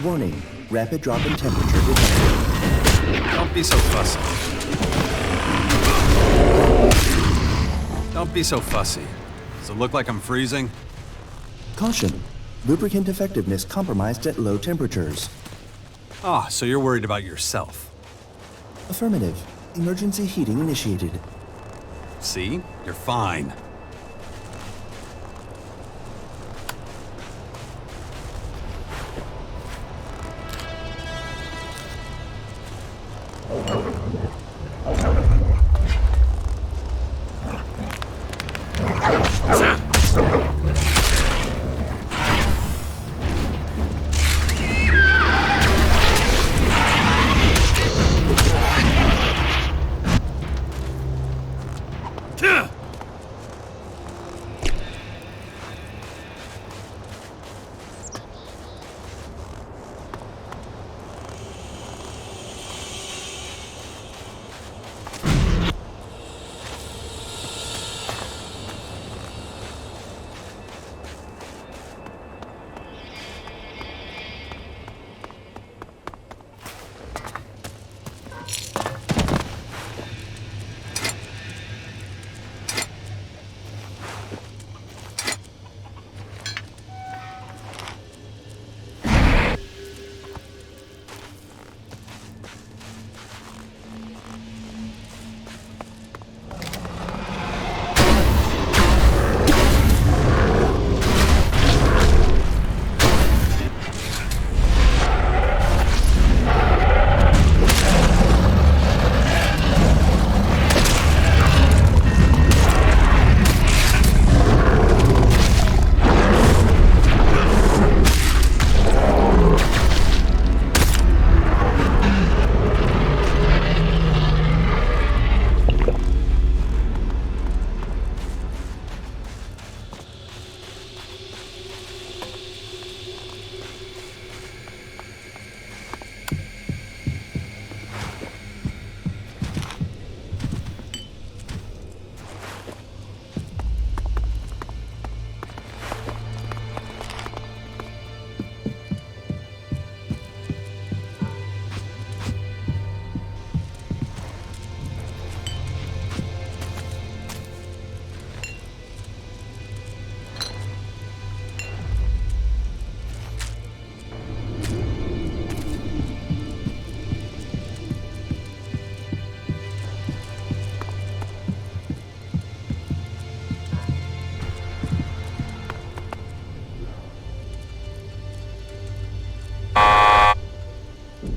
Warning, rapid drop in temperature detected. Don't be so fussy. Don't be so fussy. Does it look like I'm freezing? Caution, lubricant effectiveness compromised at low temperatures. Ah, so you're worried about yourself. Affirmative. Emergency heating initiated. See? You're fine.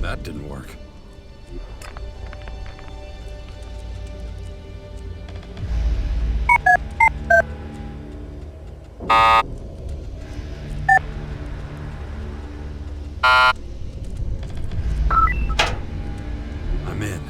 That didn't work. I'm in.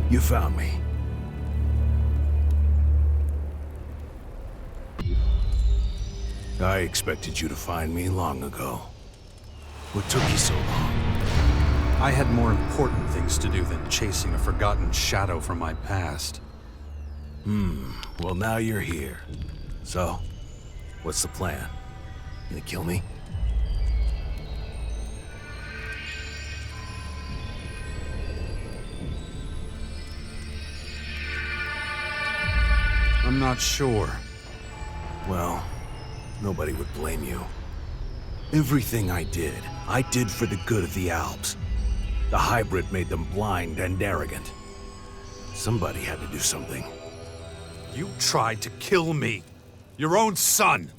You found me. I expected you to find me long ago. What took you so long? I had more important things to do than chasing a forgotten shadow from my past. Well, now you're here. So, what's the plan? Gonna kill me? I'm not sure. Well, nobody would blame you. Everything I did for the good of the Alps. The hybrid made them blind and arrogant. Somebody had to do something. You tried to kill me. Your own son.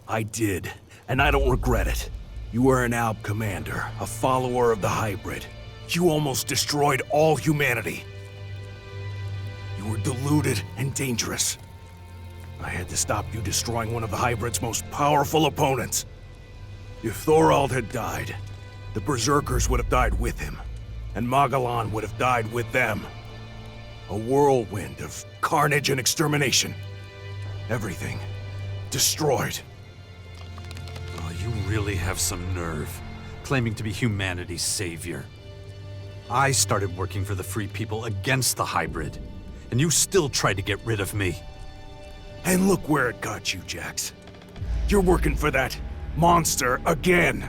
I did, and I don't regret it. You were an Alp commander, a follower of the hybrid. You almost destroyed all humanity. You were deluded and dangerous. I had to stop you destroying one of the hybrid's most powerful opponents. If Thorald had died, the Berserkers would have died with him, and Magalan would have died with them. A whirlwind of carnage and extermination. Everything destroyed. Oh, you really have some nerve, claiming to be humanity's savior. I started working for the Free People against the hybrid, and you still tried to get rid of me. And look where it got you, Jax. You're working for that monster again.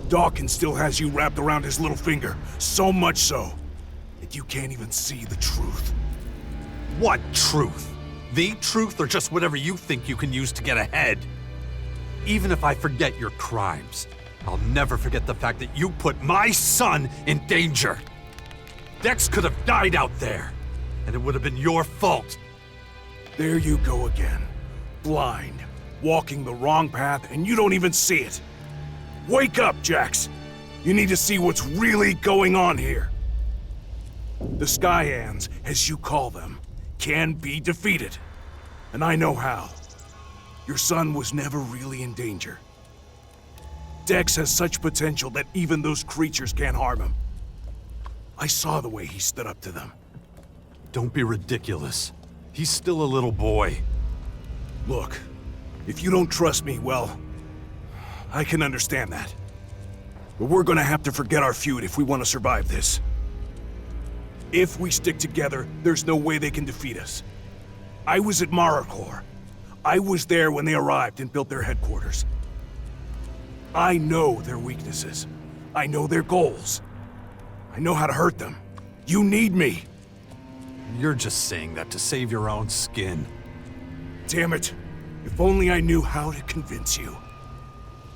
Dawkins still has you wrapped around his little finger, so much so that you can't even see the truth. What truth? The truth, or just whatever you think you can use to get ahead? Even if I forget your crimes, I'll never forget the fact that you put my son in danger. Dex could have died out there, and it would have been your fault. There you go again. Blind, walking the wrong path, and you don't even see it. Wake up, Jax! You need to see what's really going on here. The Skyans, as you call them, can be defeated. And I know how. Your son was never really in danger. Dex has such potential that even those creatures can't harm him. I saw the way he stood up to them. Don't be ridiculous. He's still a little boy. Look, if you don't trust me, well, I can understand that. But we're gonna have to forget our feud if we want to survive this. If we stick together, there's no way they can defeat us. I was at Maracor. I was there when they arrived and built their headquarters. I know their weaknesses. I know their goals. I know how to hurt them. You need me. You're just saying that to save your own skin. Damn it. If only I knew how to convince you.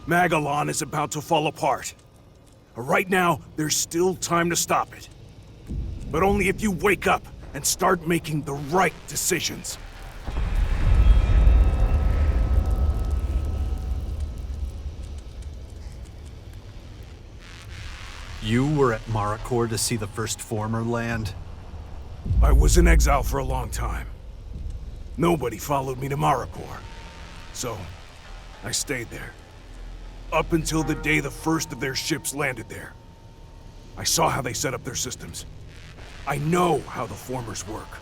Magalan is about to fall apart. Right now, there's still time to stop it. But only if you wake up and start making the right decisions. You were at Maracor to see the first former land? I was in exile for a long time. Nobody followed me to Maracor. So, I stayed there. Up until the day the first of their ships landed there. I saw how they set up their systems. I know how the formers work.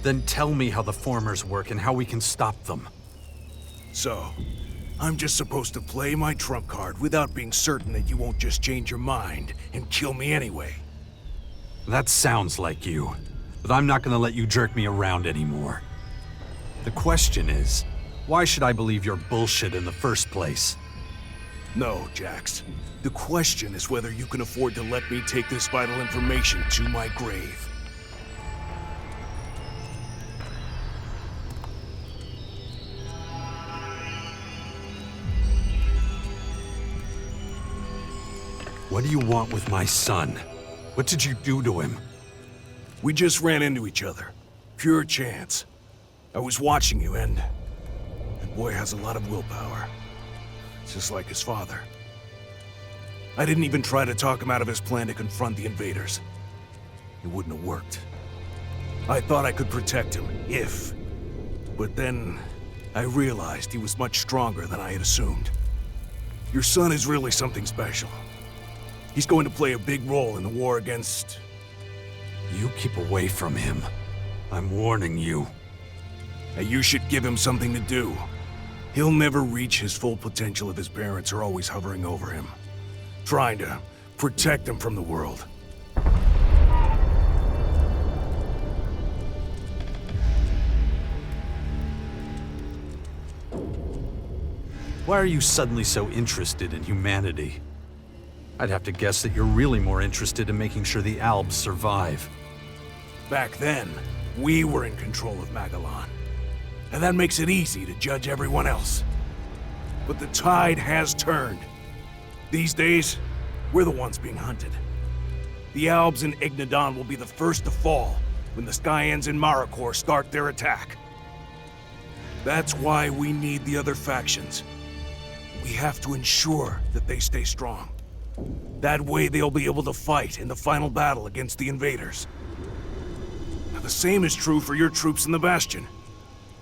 Then tell me how the formers work and how we can stop them. So, I'm just supposed to play my trump card without being certain that you won't just change your mind and kill me anyway. That sounds like you, but I'm not gonna let you jerk me around anymore. The question is, why should I believe your bullshit in the first place? No, Jax. The question is whether you can afford to let me take this vital information to my grave. What do you want with my son? What did you do to him? We just ran into each other. Pure chance. I was watching you, and that boy has a lot of willpower. Just like his father. I didn't even try to talk him out of his plan to confront the invaders. It wouldn't have worked. I thought I could protect him, if. But then, I realized he was much stronger than I had assumed. Your son is really something special. He's going to play a big role in the war against... You keep away from him. I'm warning you. And you should give him something to do. He'll never reach his full potential if his parents are always hovering over him, trying to protect him from the world. Why are you suddenly so interested in humanity? I'd have to guess that you're really more interested in making sure the Albs survive. Back then, we were in control of Magalan. And that makes it easy to judge everyone else. But the tide has turned. These days, we're the ones being hunted. The Albs in Ignadon will be the first to fall when the Skyans in Maracor start their attack. That's why we need the other factions. We have to ensure that they stay strong. That way they'll be able to fight in the final battle against the invaders. Now, the same is true for your troops in the Bastion.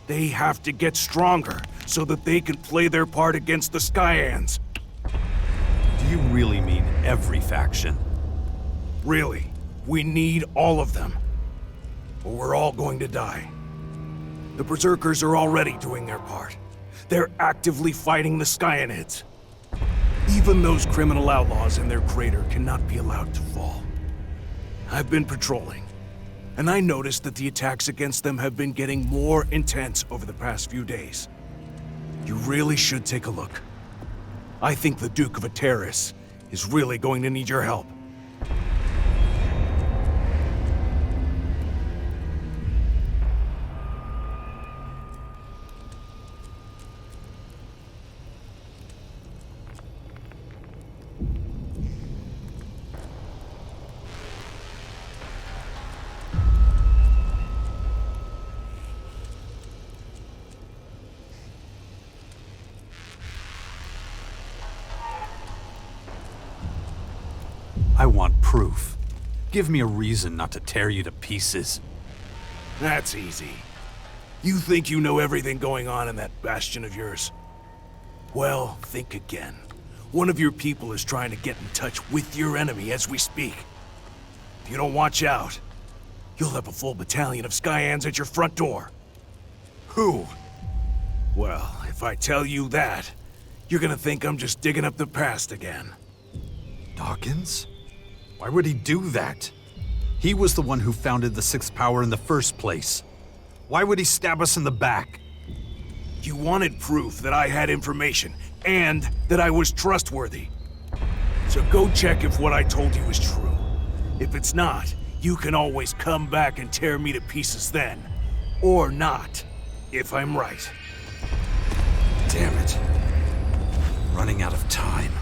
They have to get stronger so that they can play their part against the Skyans. Do you really mean every faction? Really, we need all of them. Or we're all going to die. The Berserkers are already doing their part. They're actively fighting the Skyanids. Even those criminal outlaws in their crater cannot be allowed to fall. I've been patrolling, and I noticed that the attacks against them have been getting more intense over the past few days. You really should take a look. I think the Duke of Ateris is really going to need your help. I want proof. Give me a reason not to tear you to pieces. That's easy. You think you know everything going on in that bastion of yours? Well, think again. One of your people is trying to get in touch with your enemy as we speak. If you don't watch out, you'll have a full battalion of Skyans at your front door. Who? Well, if I tell you that, you're gonna think I'm just digging up the past again. Dawkins? Why would he do that? He was the one who founded the Sixth Power in the first place. Why would he stab us in the back? You wanted proof that I had information, and that I was trustworthy. So go check if what I told you is true. If it's not, you can always come back and tear me to pieces then. Or not, if I'm right. Damn it. Running out of time.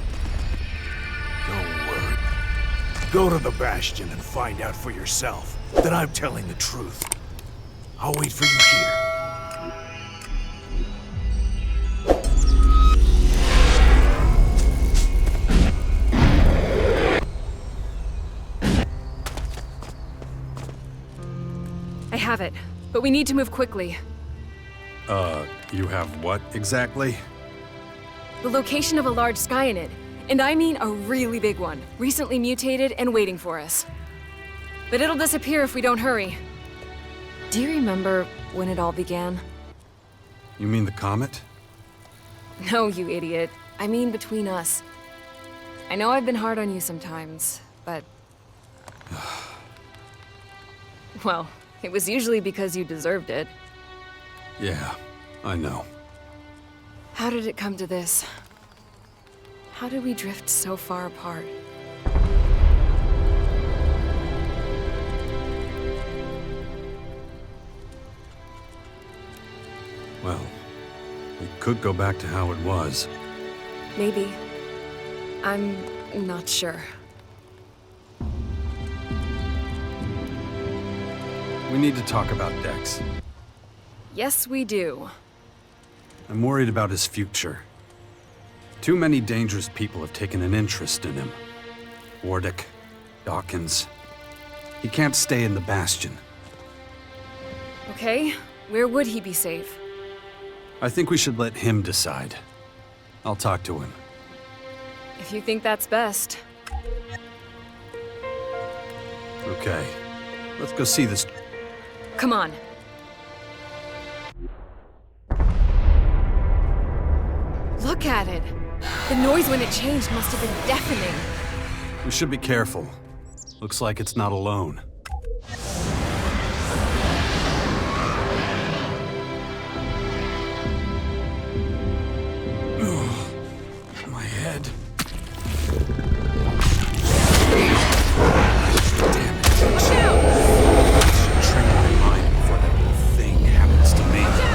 Don't worry. Go to the Bastion and find out for yourself that I'm telling the truth. I'll wait for you here. I have it, but we need to move quickly. You have what exactly? The location of a large Skyanid, and I mean a really big one, recently mutated and waiting for us. But it'll disappear if we don't hurry. Do you remember when it all began? You mean the comet? No, you idiot. I mean between us. I know I've been hard on you sometimes, but... well, it was usually because you deserved it. Yeah, I know. How did it come to this? How did we drift so far apart? Well, we could go back to how it was. Maybe. I'm not sure. We need to talk about Dex. Yes, we do. I'm worried about his future. Too many dangerous people have taken an interest in him. Wardick, Dawkins. He can't stay in the Bastion. Okay, where would he be safe? I think we should let him decide. I'll talk to him. If you think that's best. Okay. Let's go see this. Come on. Look at it. The noise when it changed must have been deafening. We should be careful. Looks like it's not alone. My head. Damn it. Watch out! Train my mind before that little thing happens to me. Watch out!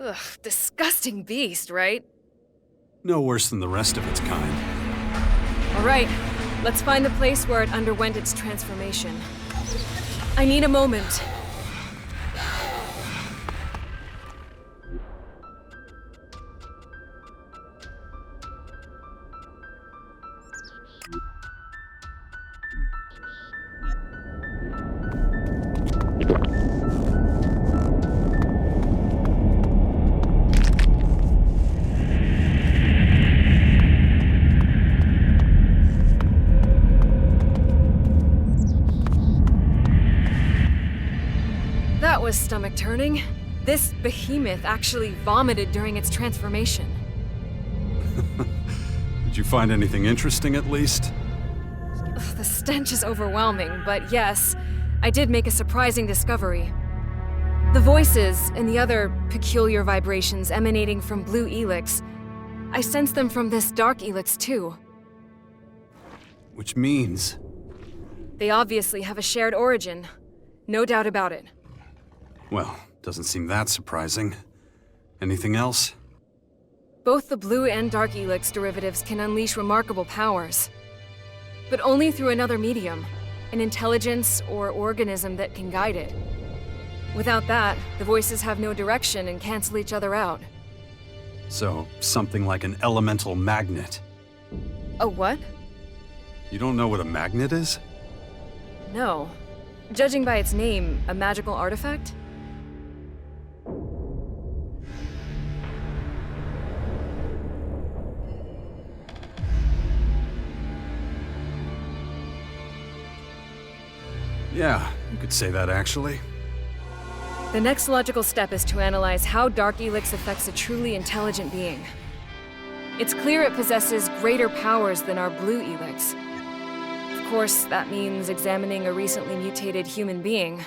Ugh, disgusting beast, right? No worse than the rest of its kind. All right, let's find the place where it underwent its transformation. I need a moment. That was stomach-turning. This behemoth actually vomited during its transformation. Did you find anything interesting, at least? Ugh, the stench is overwhelming, but yes, I did make a surprising discovery. The voices and the other peculiar vibrations emanating from Blue ELEX, I sense them from this Dark ELEX II. Which means... They obviously have a shared origin. No doubt about it. Well, doesn't seem that surprising. Anything else? Both the Blue and Dark ELEX derivatives can unleash remarkable powers. But only through another medium, an intelligence or organism that can guide it. Without that, the voices have no direction and cancel each other out. So, something like an elemental magnet. A what? You don't know what a magnet is? No. Judging by its name, a magical artifact? Yeah, you could say that actually. The next logical step is to analyze how Dark ELEX affects a truly intelligent being. It's clear it possesses greater powers than our Blue ELEX. Of course, that means examining a recently mutated human being.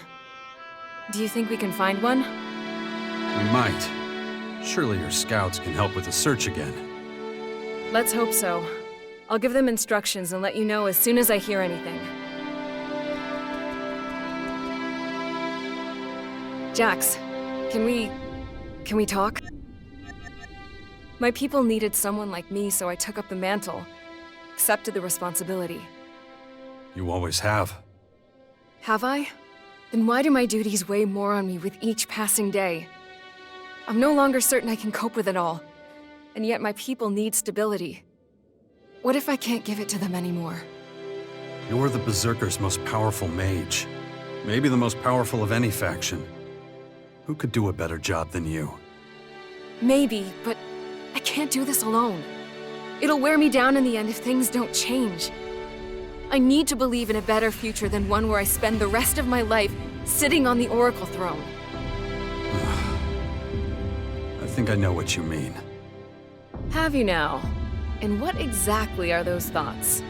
Do you think we can find one? We might. Surely your scouts can help with the search again. Let's hope so. I'll give them instructions and let you know as soon as I hear anything. Jax, can we talk? My people needed someone like me, so I took up the mantle, accepted the responsibility. You always have. Have I? Then why do my duties weigh more on me with each passing day? I'm no longer certain I can cope with it all, and yet my people need stability. What if I can't give it to them anymore? You're the Berserker's most powerful mage. Maybe the most powerful of any faction. Who could do a better job than you? Maybe, but I can't do this alone. It'll wear me down in the end if things don't change. I need to believe in a better future than one where I spend the rest of my life sitting on the Oracle throne. I think I know what you mean. Have you now? And what exactly are those thoughts?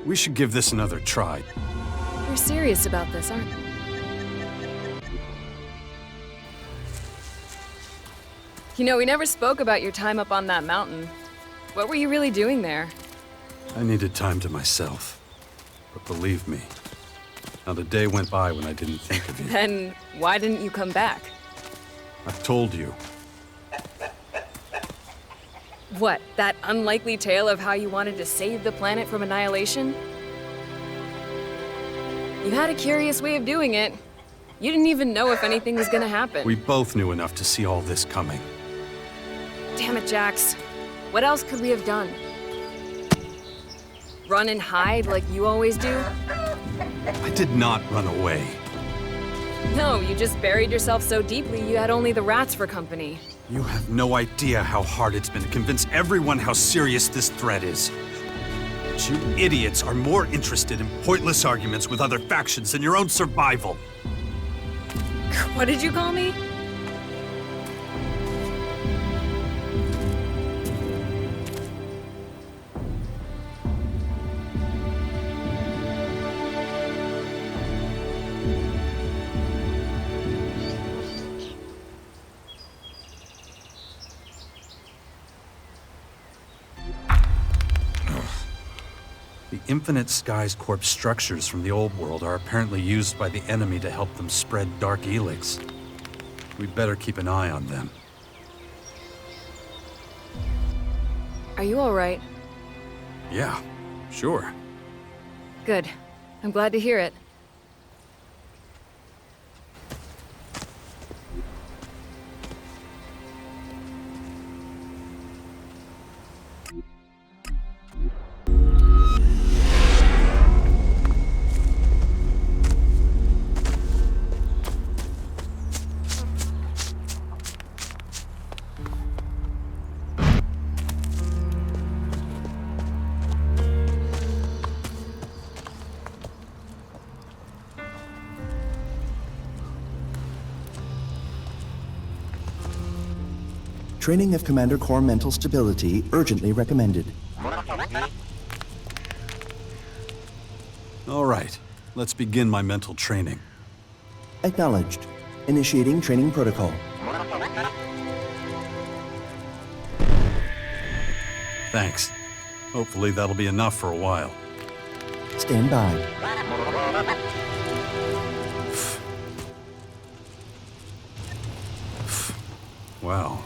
We should give this another try. You're serious about this, aren't you? You know, we never spoke about your time up on that mountain. What were you really doing there? I needed time to myself. But believe me, not a day went by when I didn't think of you. Then why didn't you come back? I've told you. What, that unlikely tale of how you wanted to save the planet from annihilation? You had a curious way of doing it. You didn't even know if anything was gonna happen. We both knew enough to see all this coming. Damn it, Jax. What else could we have done? Run and hide like you always do? I did not run away. No, you just buried yourself so deeply you had only the rats for company. You have no idea how hard it's been to convince everyone how serious this threat is. But you idiots are more interested in pointless arguments with other factions than your own survival. What did you call me? The Infinite Skies Corp structures from the old world are apparently used by the enemy to help them spread Dark ELEX. We better keep an eye on them. Are you all right? Yeah, sure. Good. I'm glad to hear it. Training of Commander Core mental stability urgently recommended. All right, let's begin my mental training. Acknowledged. Initiating training protocol. Thanks. Hopefully that'll be enough for a while. Stand by. Wow.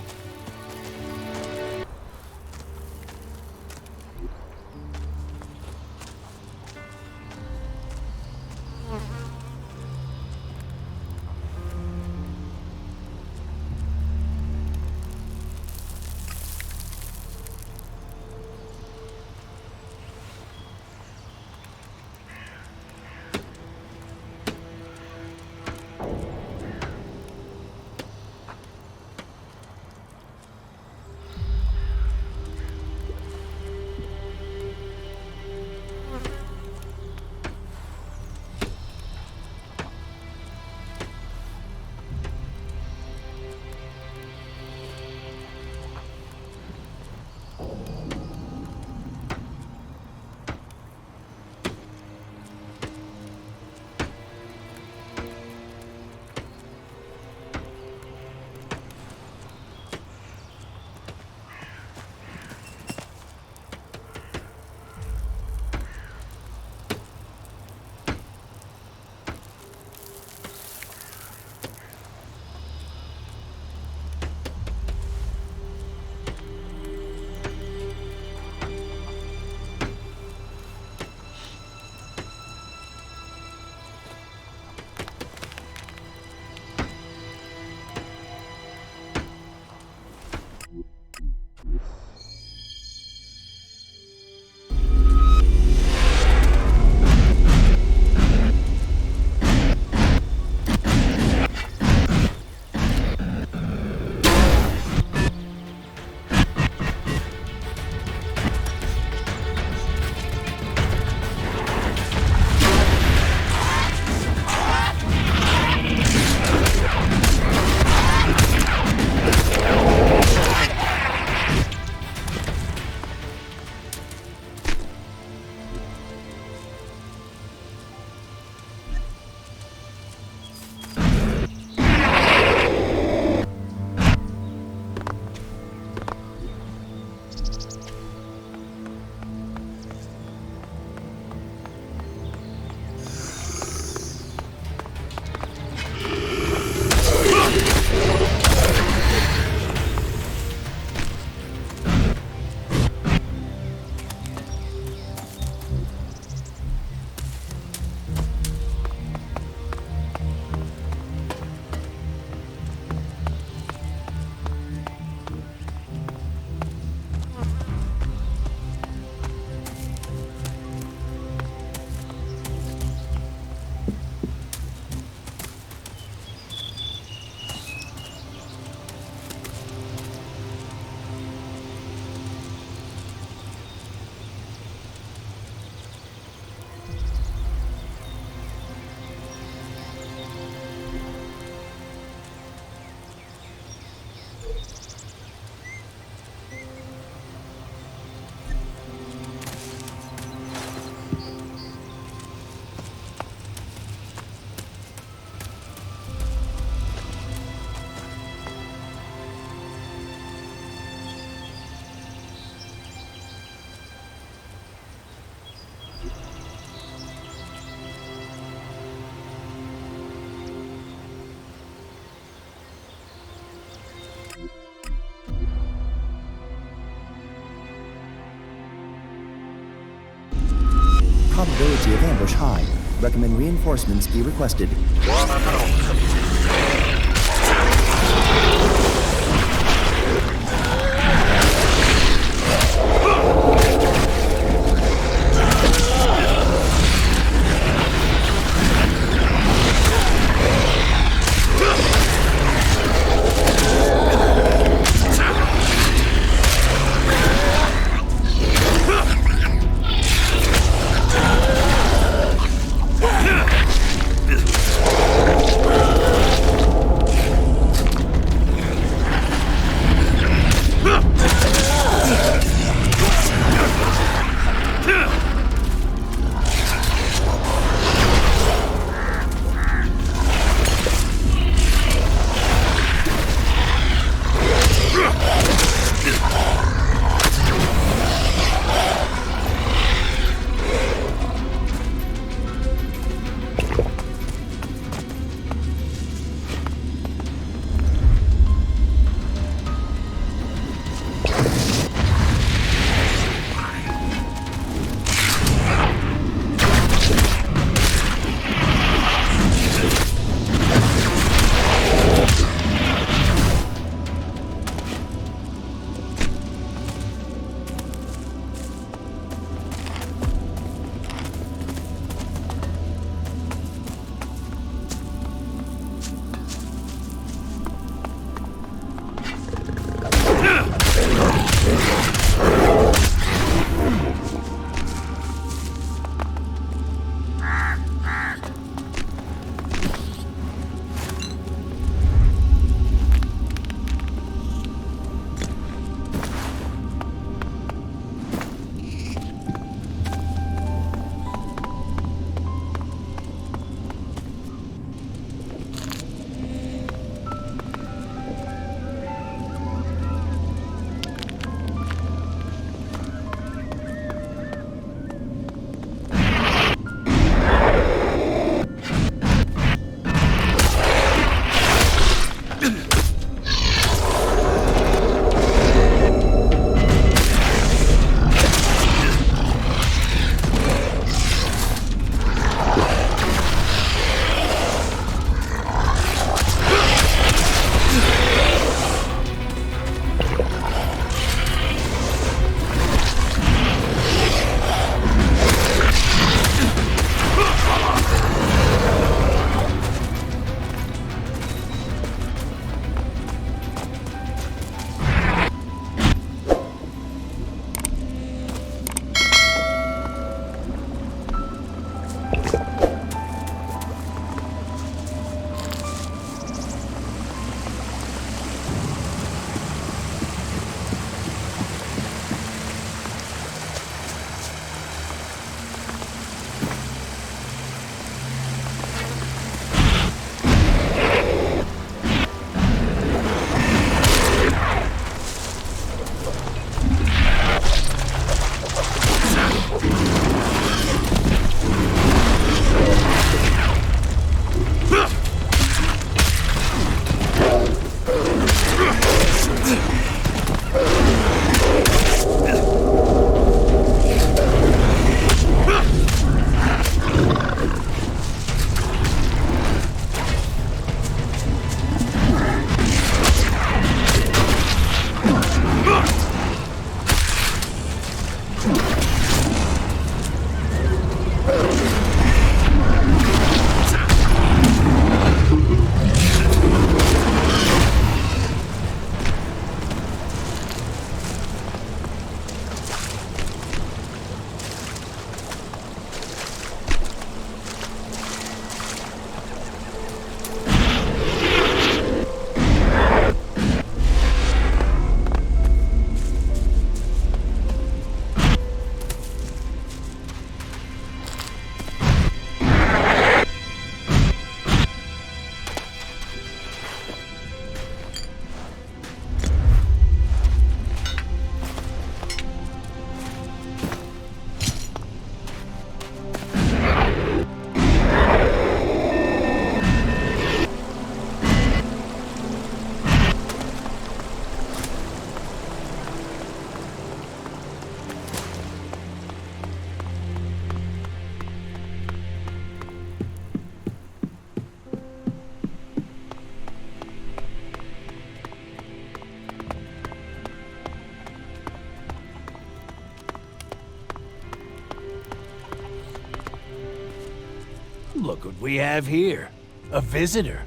frequency of ambush high. Recommend reinforcements be requested. Look what we have here. A visitor.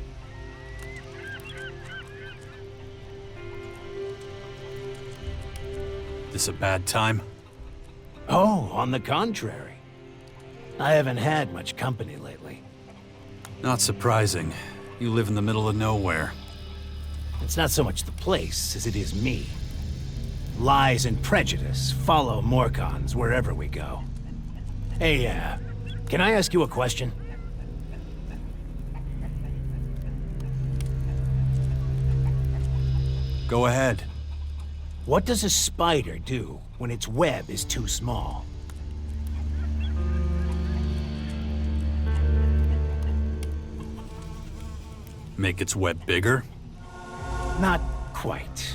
This a bad time? Oh, on the contrary. I haven't had much company lately. Not surprising. You live in the middle of nowhere. It's not so much the place as it is me. Lies and prejudice follow Morcons wherever we go. Hey, can I ask you a question? Go ahead. What does a spider do when its web is too small? Make its web bigger? Not quite.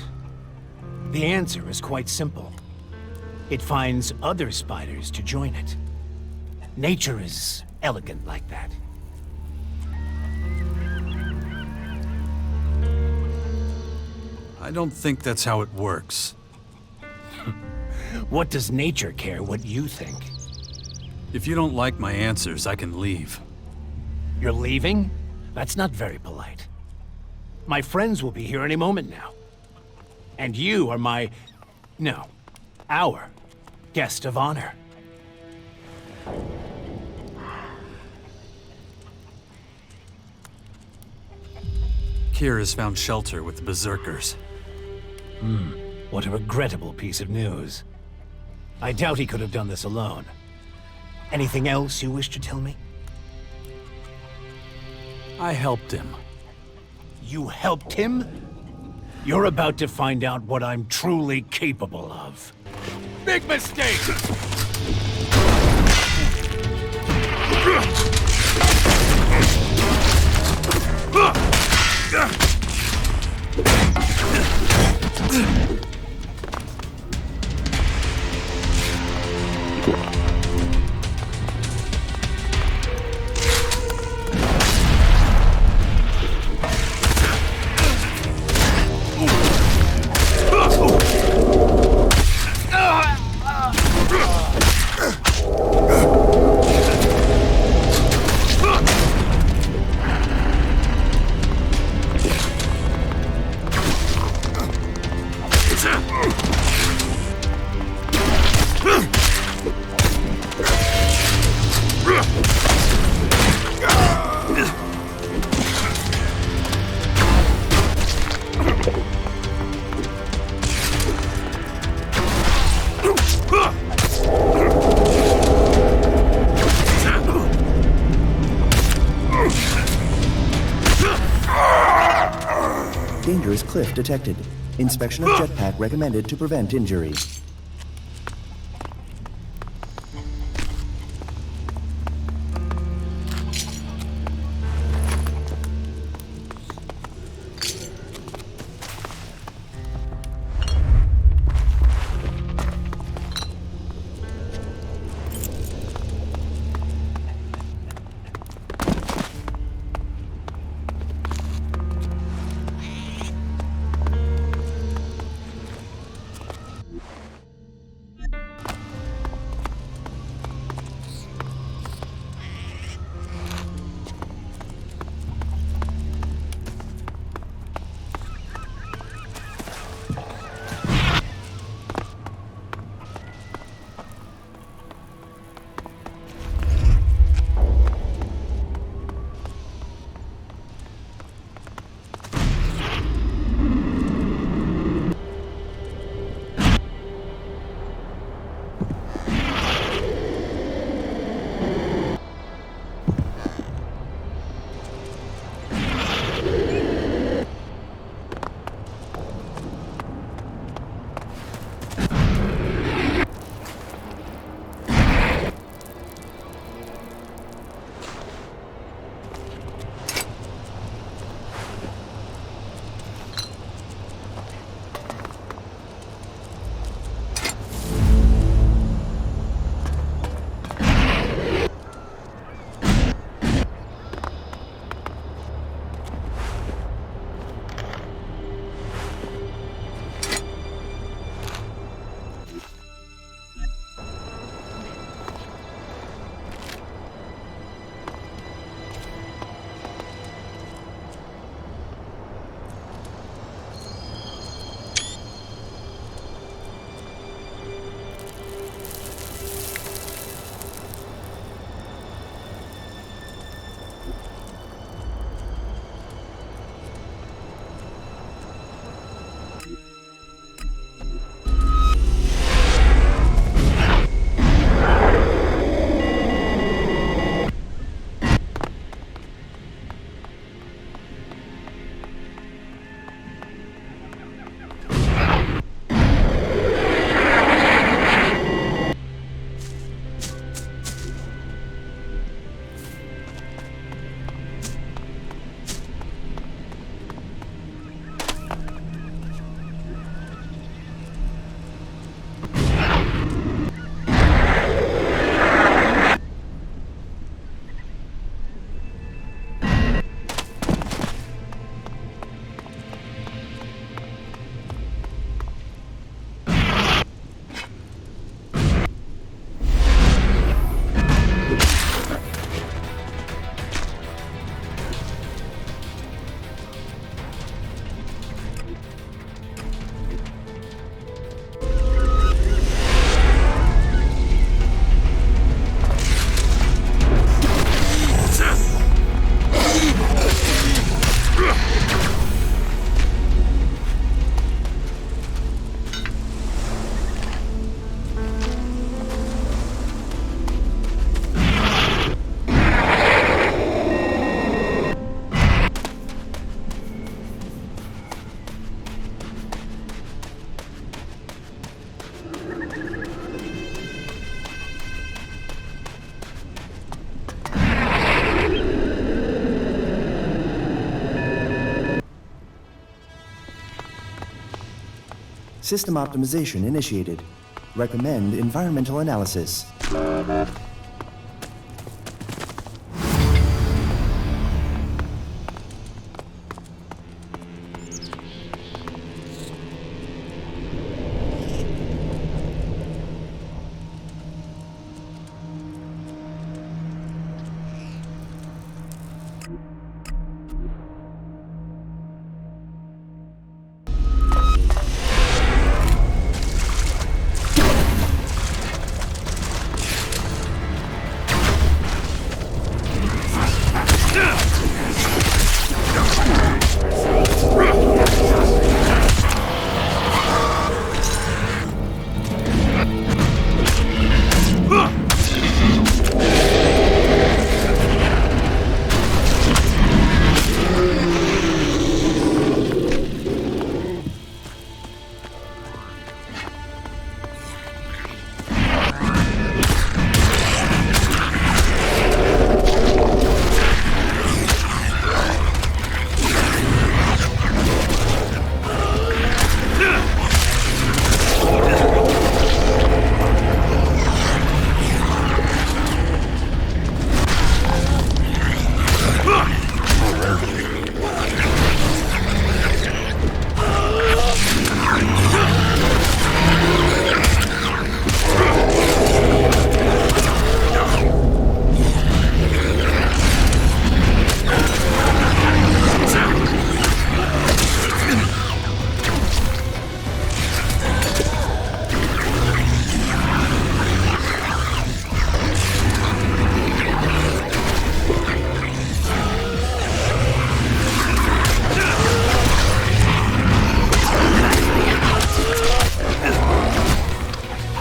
The answer is quite simple. It finds other spiders to join it. Nature is elegant like that. I don't think that's how it works. What does nature care what you think? If you don't like my answers, I can leave. You're leaving? That's not very polite. My friends will be here any moment now. And you are our guest of honor. Kier has found shelter with the Berserkers. What a regrettable piece of news. I doubt he could have done this alone. Anything else you wish to tell me? I helped him. You helped him? You're about to find out what I'm truly capable of. Big mistake! Dangerous cliff detected. Inspection of jetpack recommended to prevent injury. System optimization initiated. Recommend environmental analysis.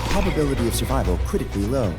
Probability of survival critically low.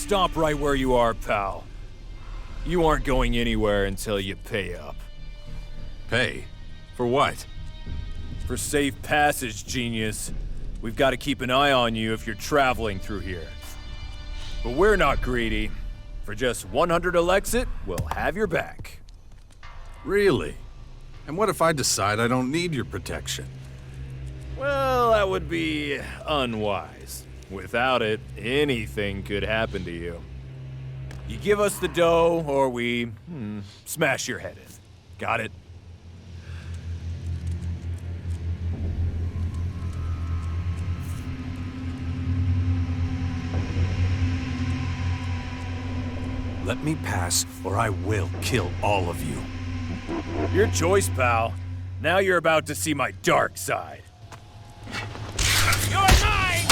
Stop right where you are, pal. You aren't going anywhere until you pay up. Pay? For what? For safe passage, genius. We've got to keep an eye on you if you're traveling through here. But we're not greedy. For just 100 Elexit, we'll have your back. Really? And what if I decide I don't need your protection? Well, that would be unwise. Without it, anything could happen to you. You give us the dough, or we smash your head in. Got it? Let me pass, or I will kill all of you. Your choice, pal. Now you're about to see my dark side. You're mine!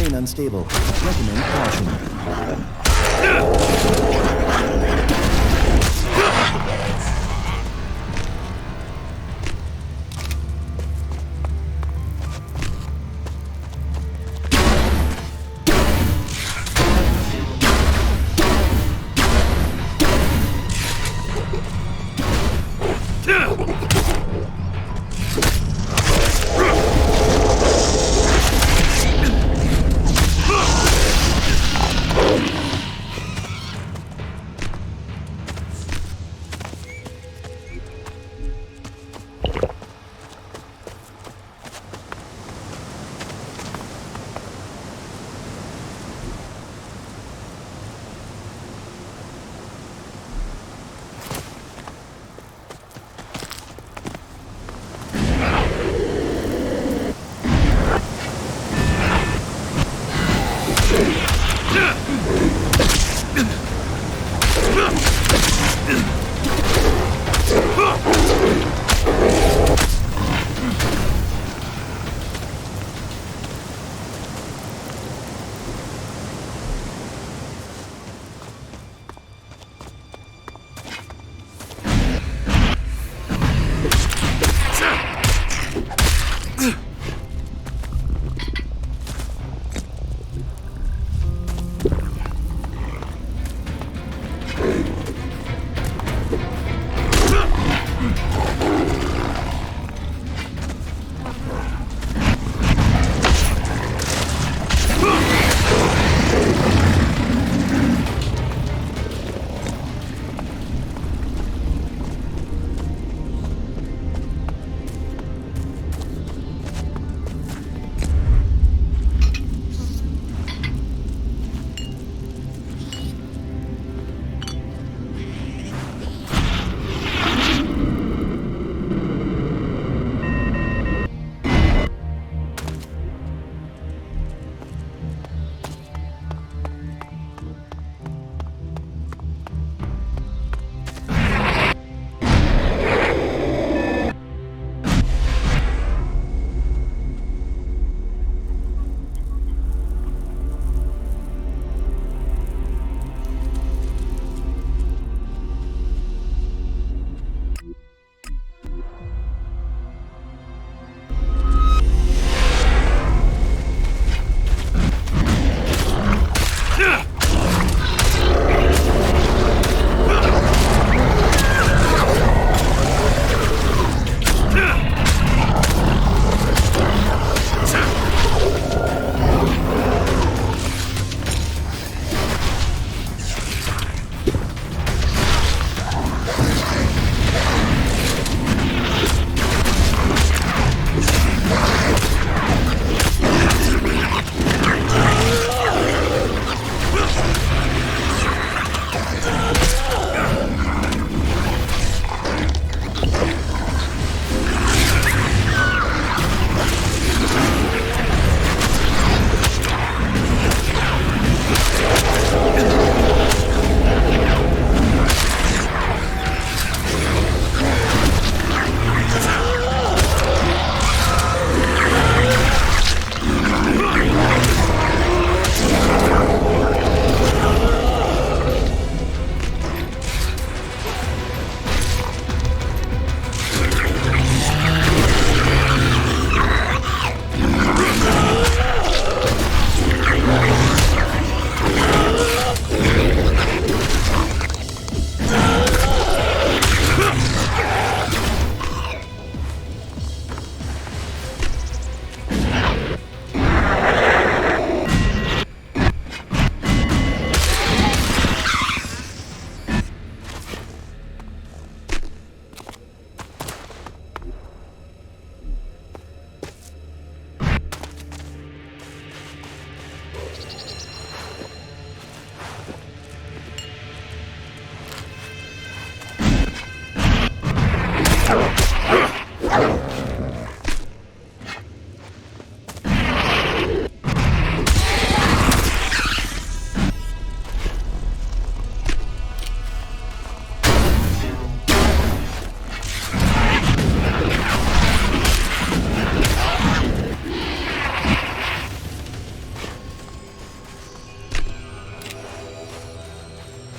Terrain unstable. Recommend caution.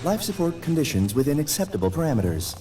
Life support conditions within acceptable parameters.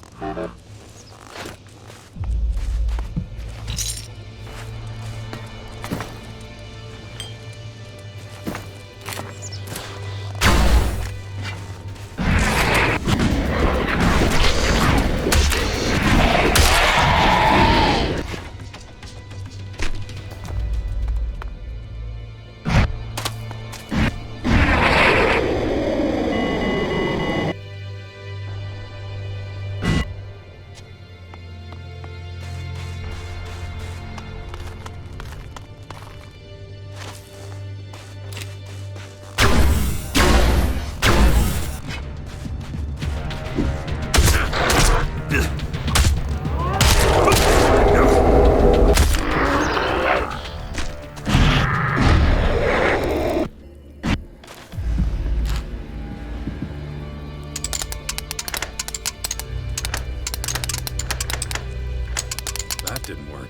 That didn't work.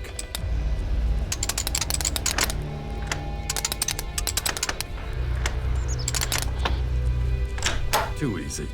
Too easy.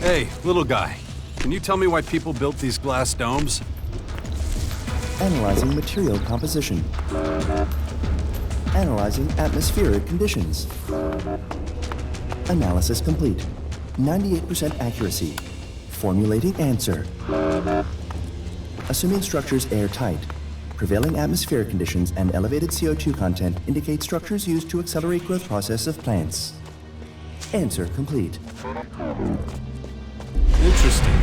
Hey, little guy. Can you tell me why people built these glass domes? Analyzing material composition. Analyzing atmospheric conditions. Analysis complete. 98% accuracy. Formulating answer. Assuming structures airtight. Prevailing atmospheric conditions and elevated CO2 content indicate structures used to accelerate growth process of plants. Answer complete. Interesting.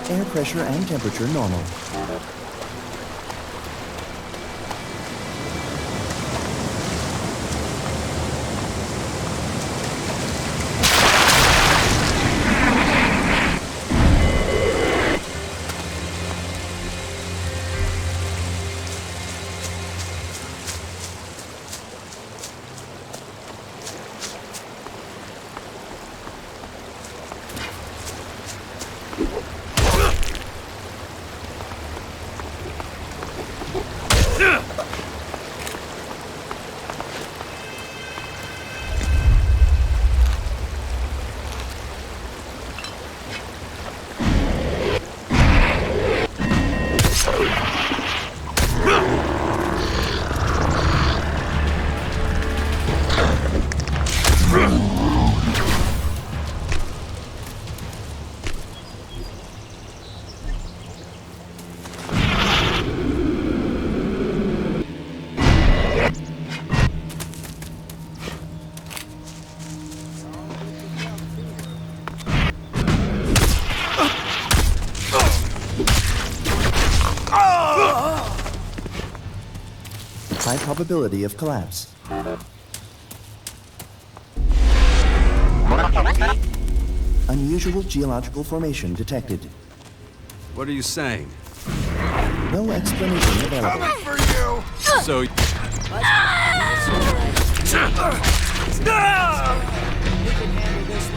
Air pressure and temperature normal. High probability of collapse. Unusual geological formation detected. What are you saying? No explanation available. For you! So... We can handle this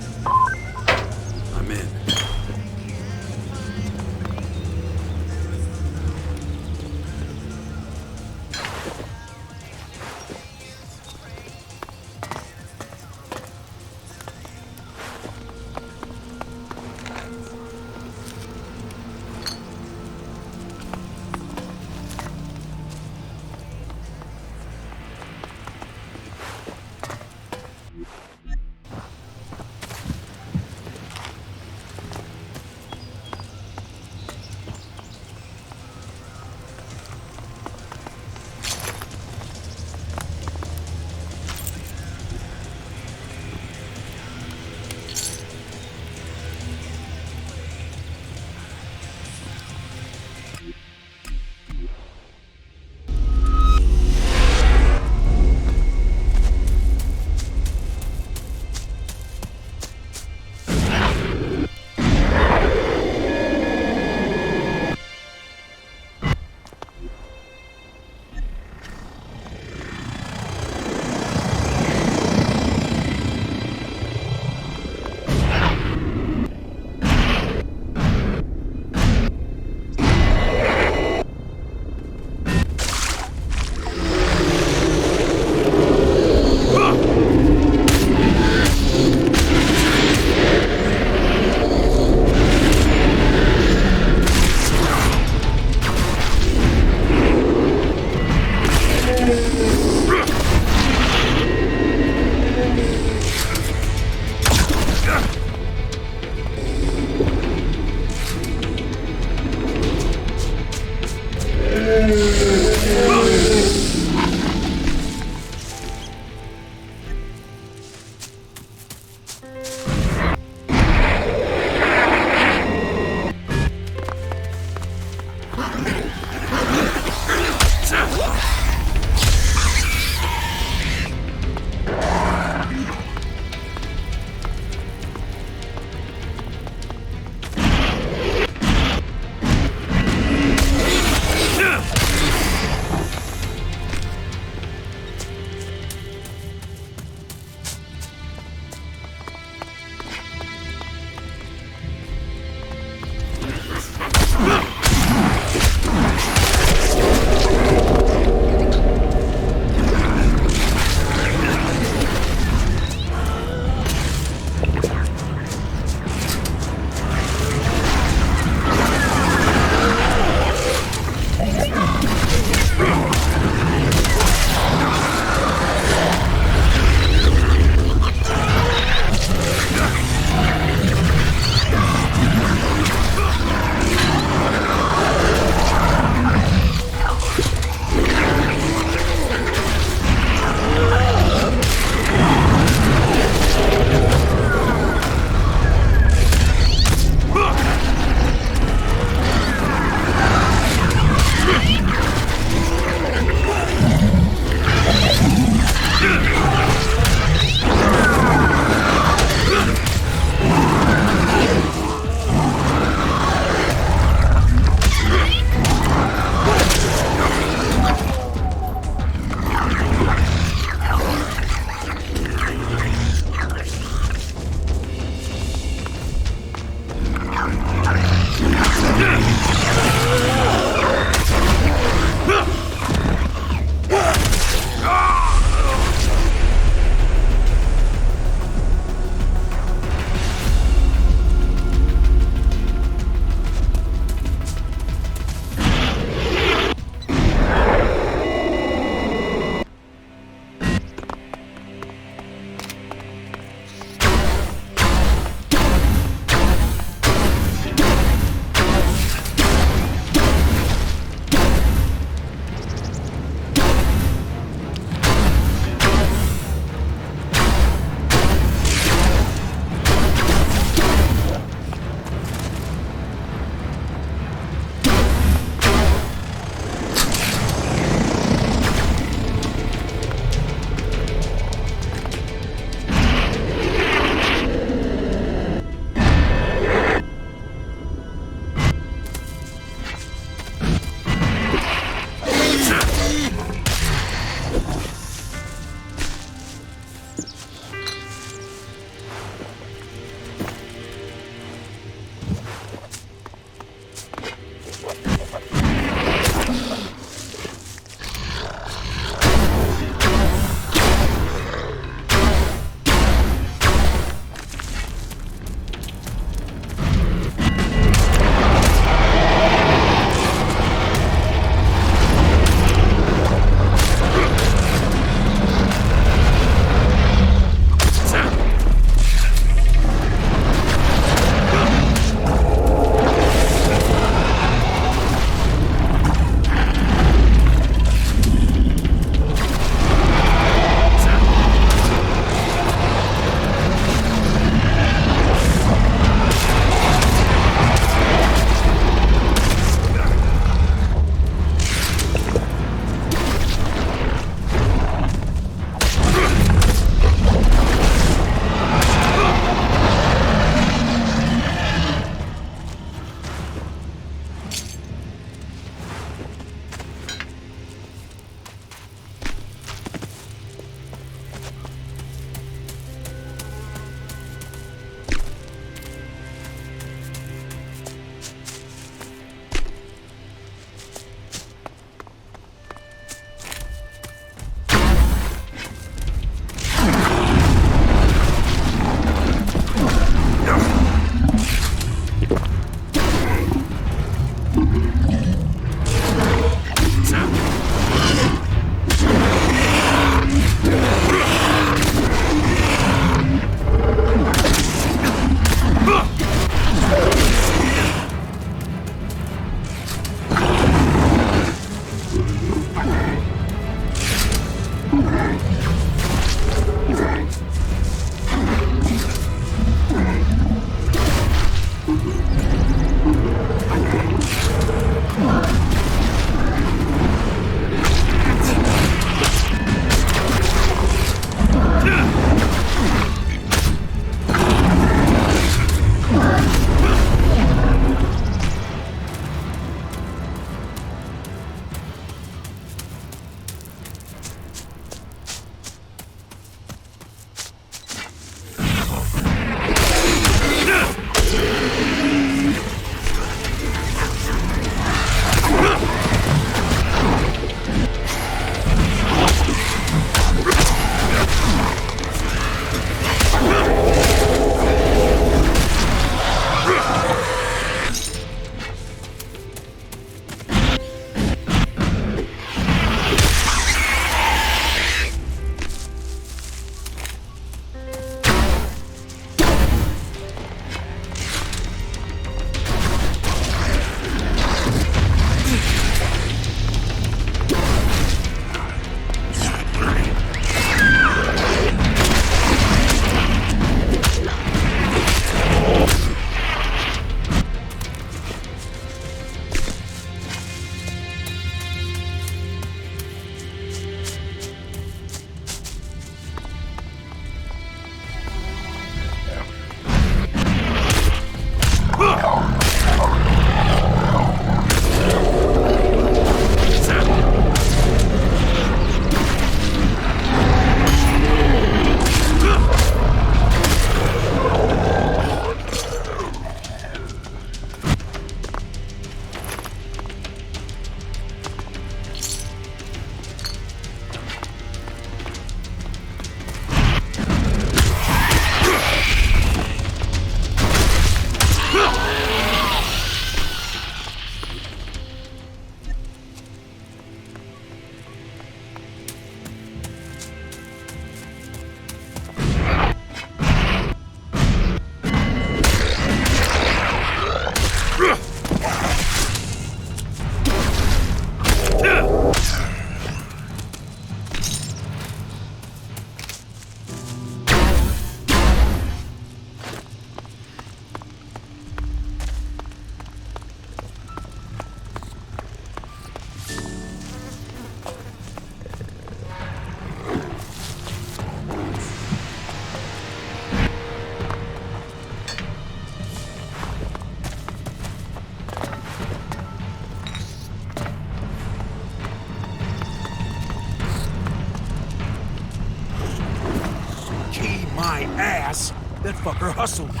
My ass? That fucker hustled me.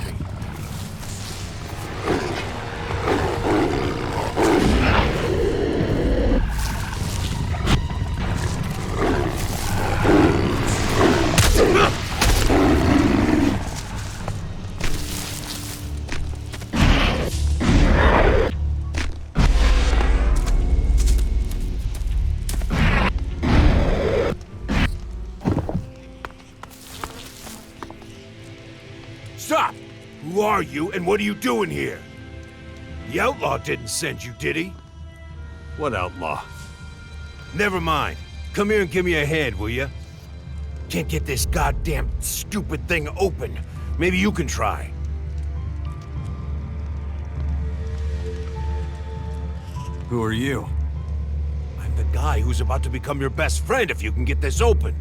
Stop! Who are you, and what are you doing here? The outlaw didn't send you, did he? What outlaw? Never mind. Come here and give me a hand, will you? Can't get this goddamn stupid thing open. Maybe you can try. Who are you? I'm the guy who's about to become your best friend if you can get this open.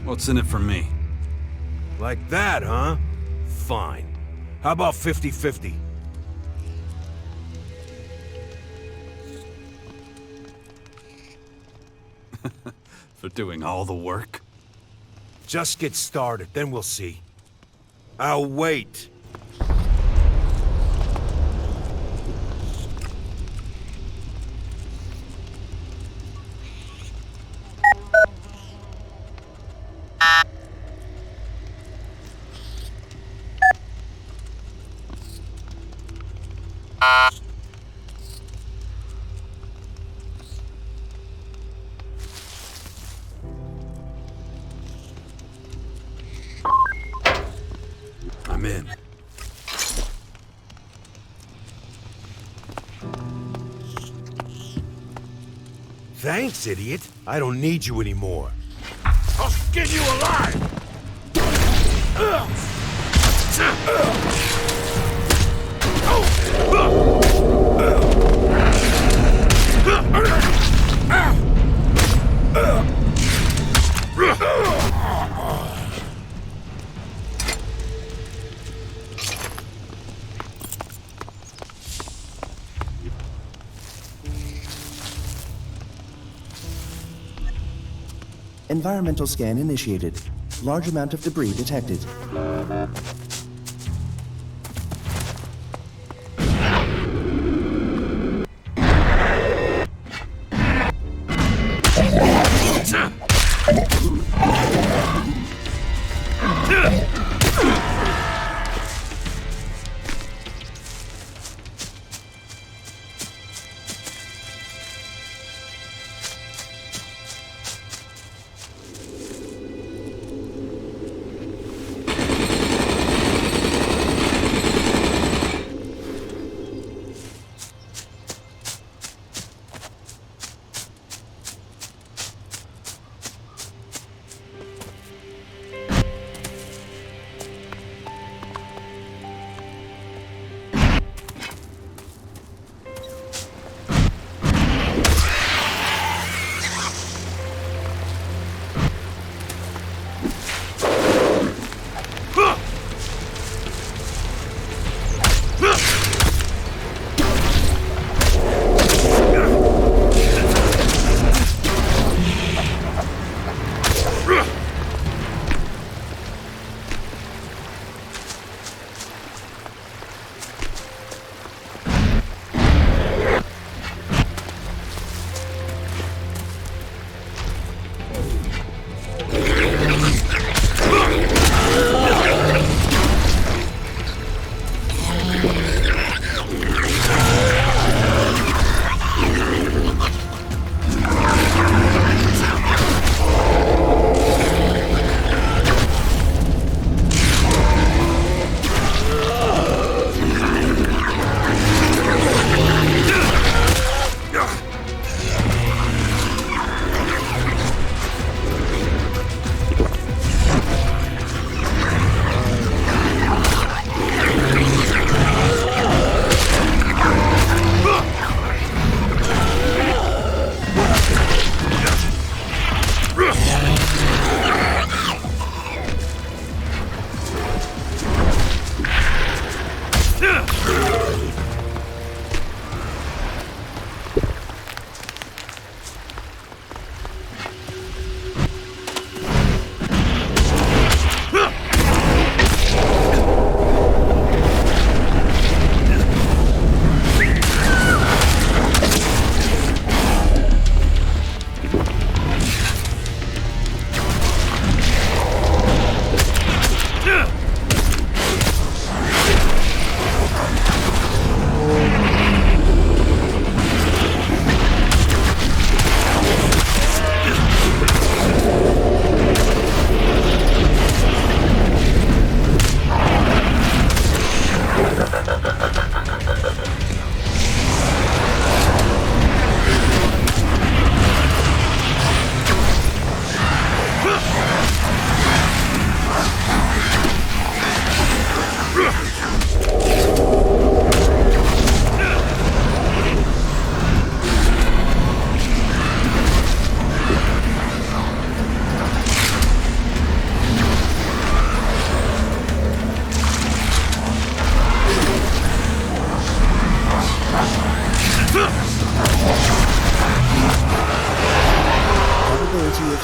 What's in it for me? Like that, huh? Fine. How about 50-50? For doing all the work? Just get started, then we'll see. I'll wait. I'm in. Thanks, idiot. I don't need you anymore. I'll skin you alive! Environmental scan initiated. Large amount of debris detected.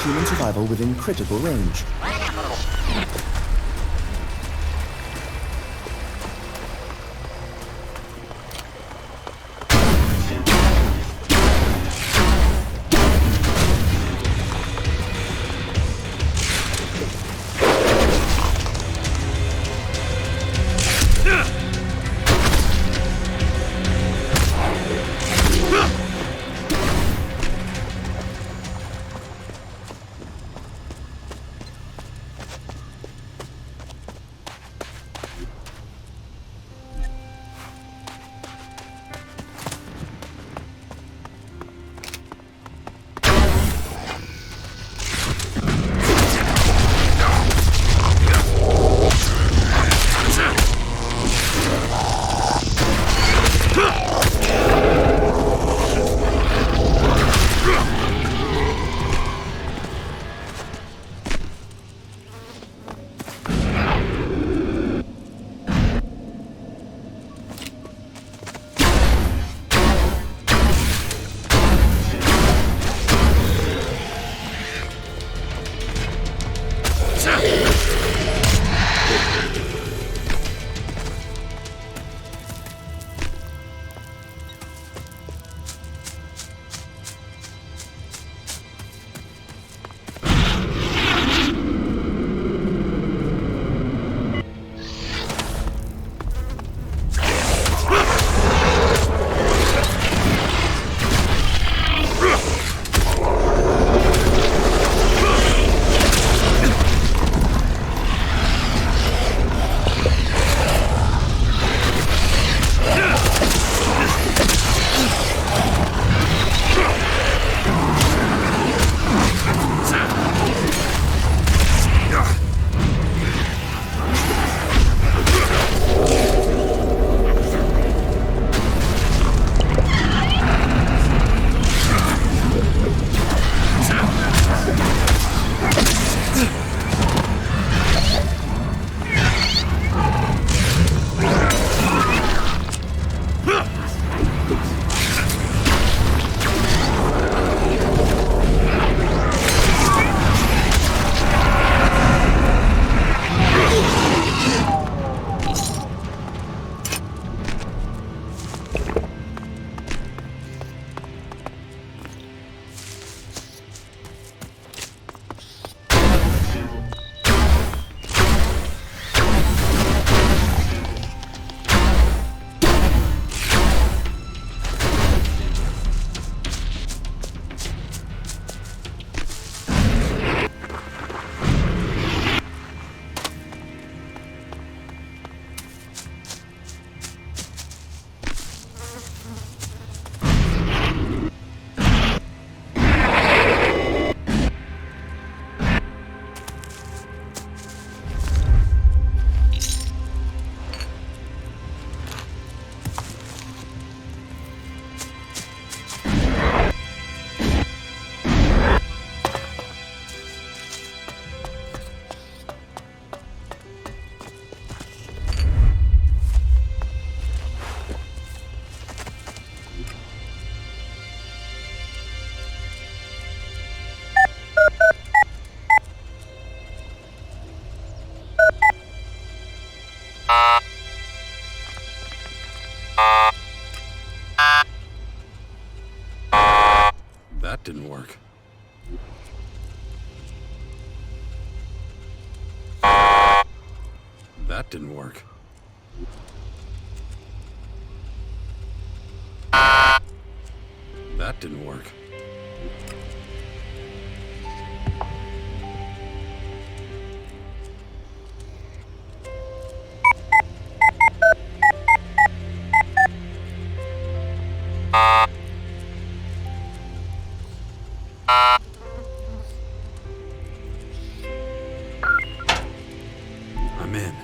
human survival within critical range. That didn't work. That didn't work. That didn't work. I'm in.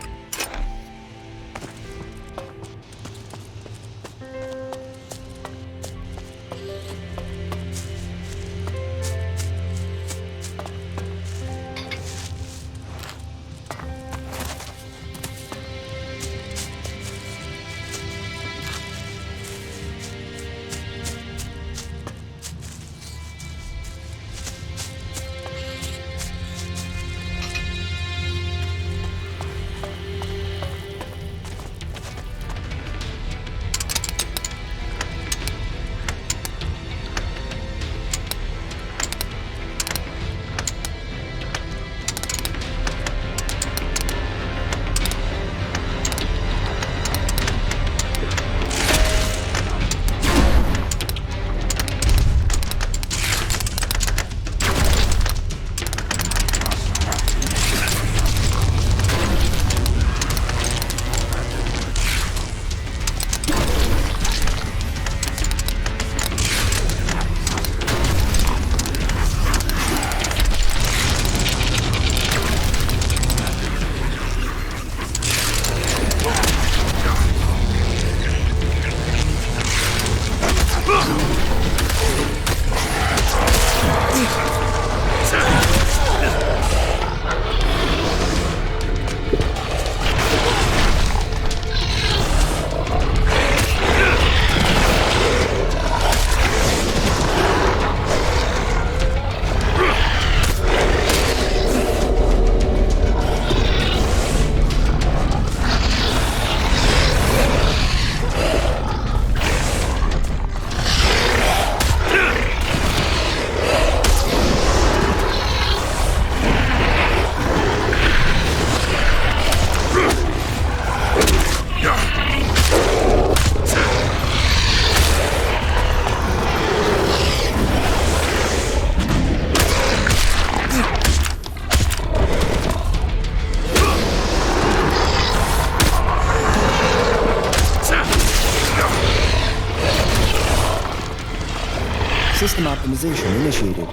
System optimization initiated.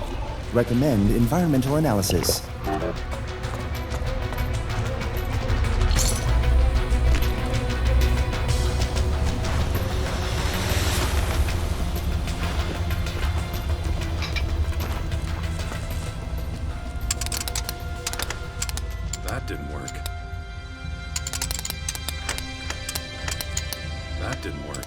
Recommend environmental analysis. That didn't work. That didn't work.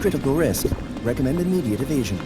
Critical risk. Recommend immediate evasion.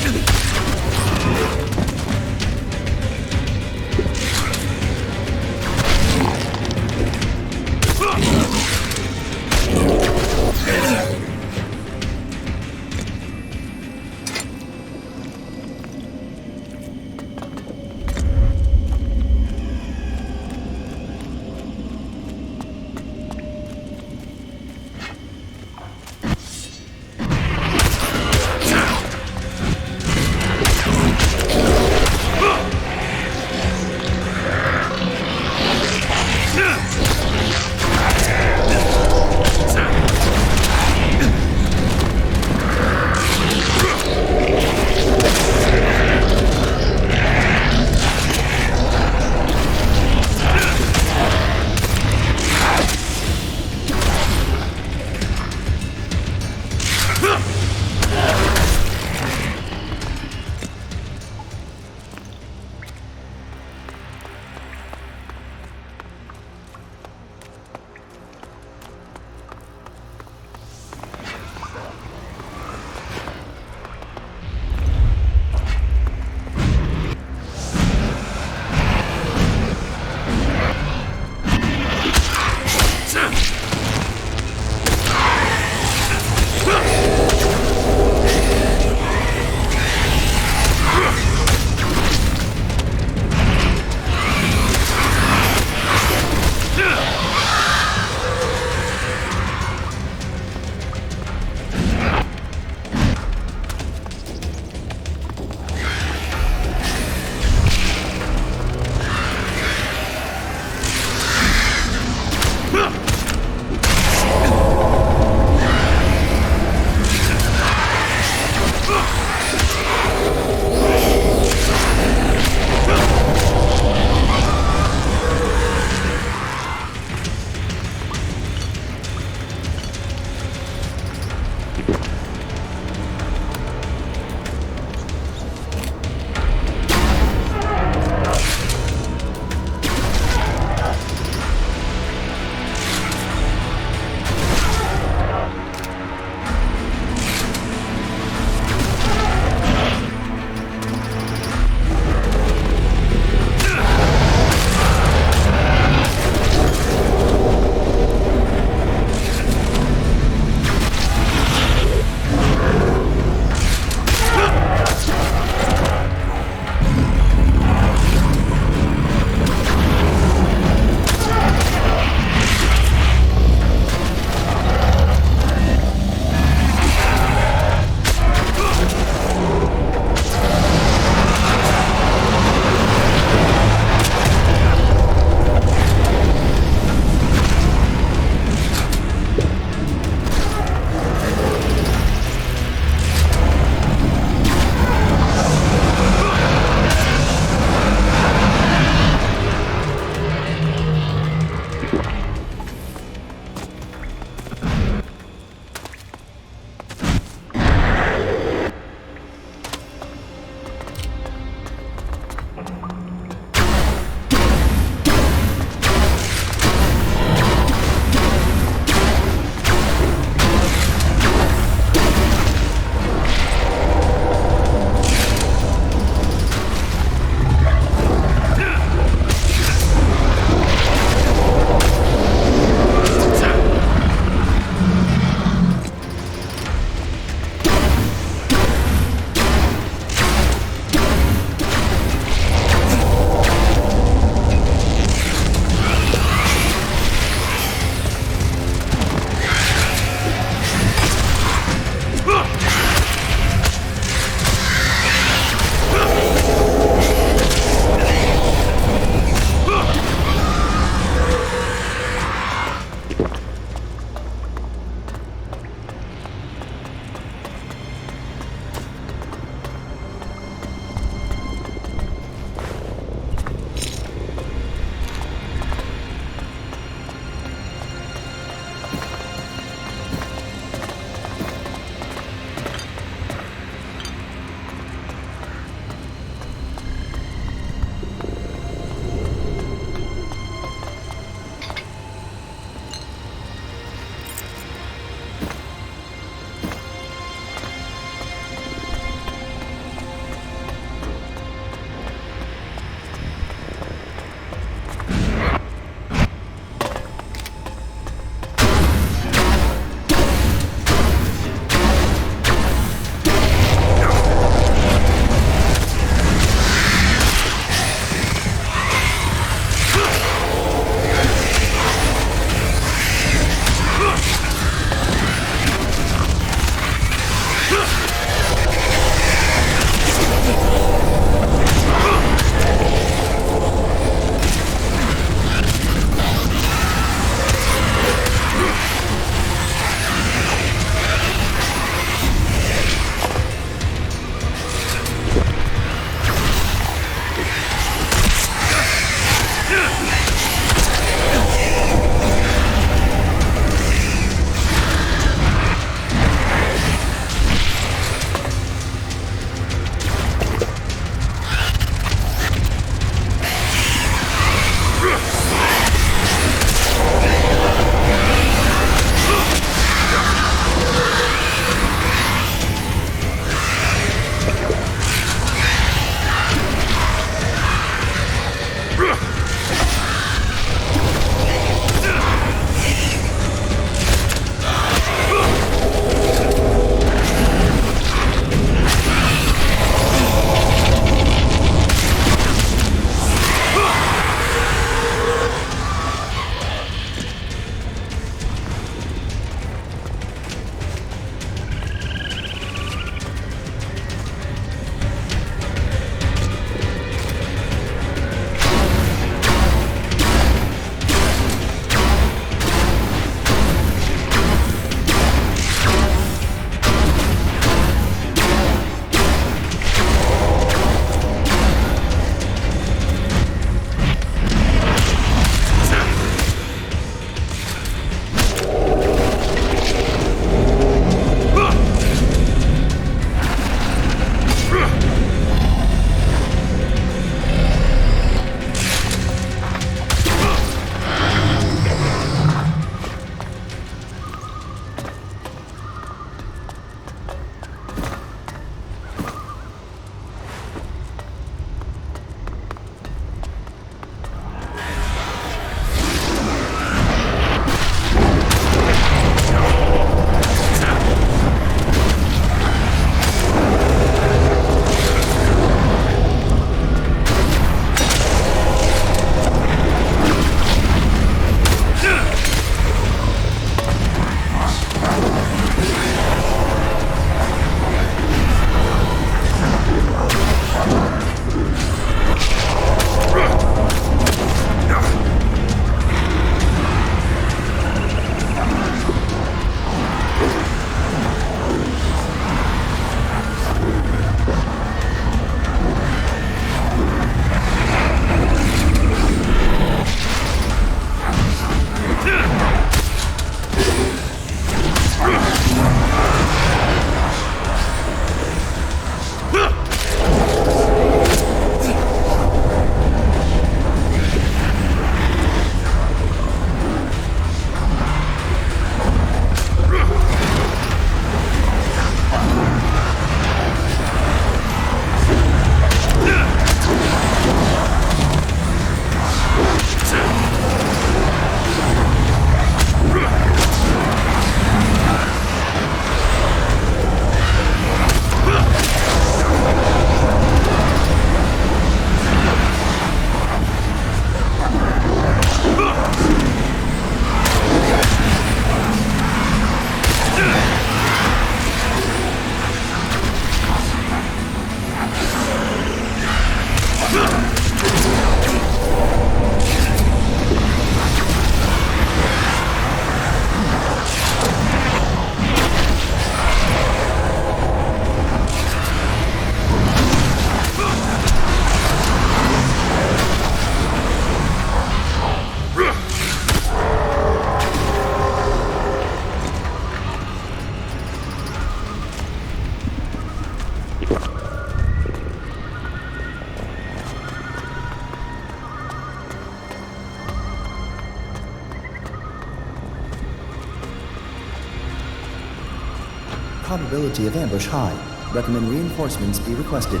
Probability of ambush high. Recommend reinforcements be requested.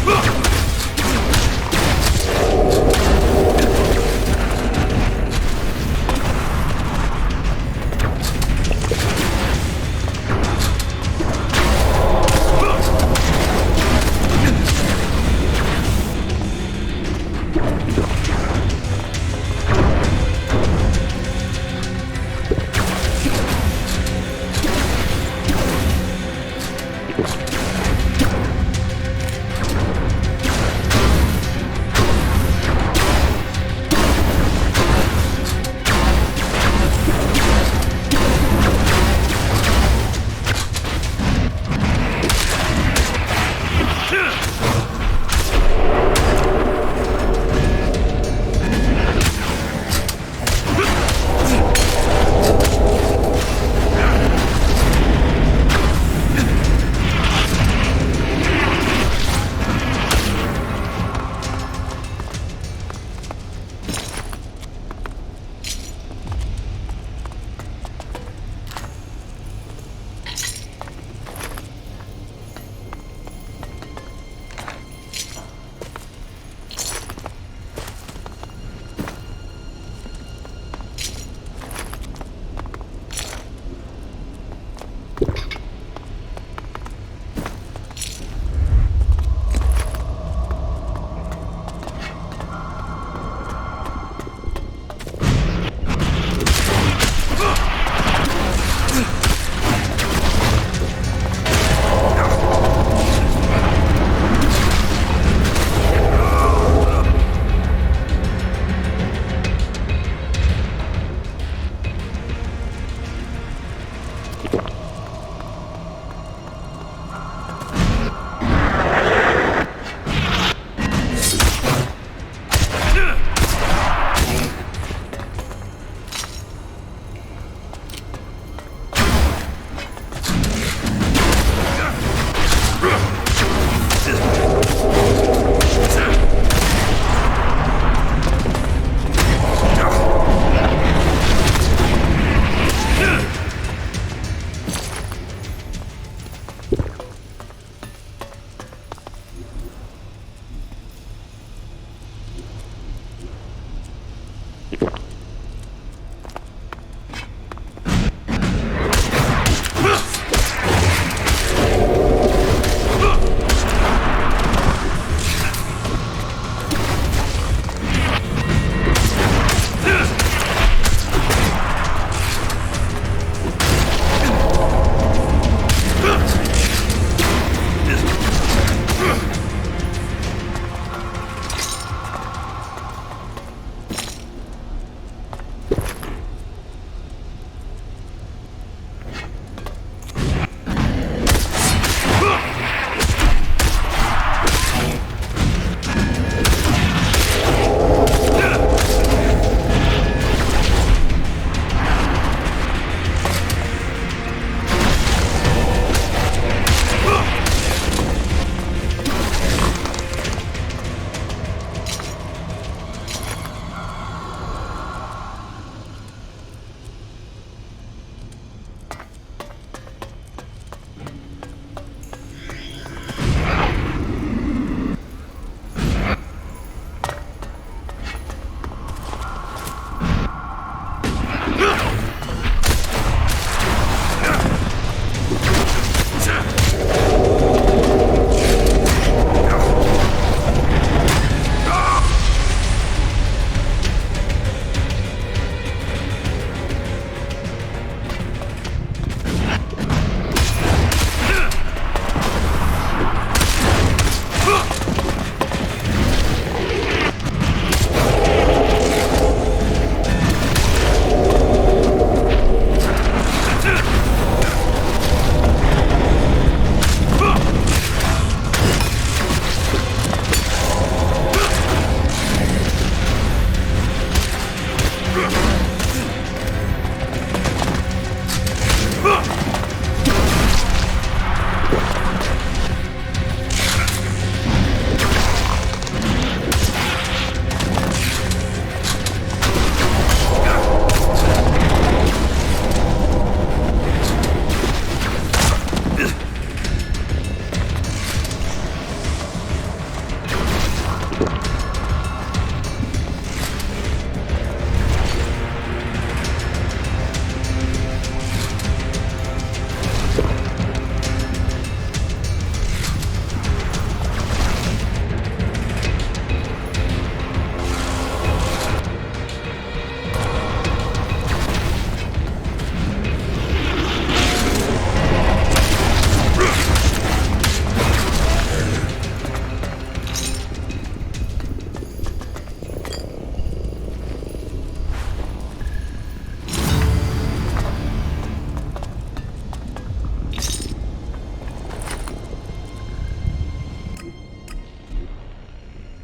Ugh!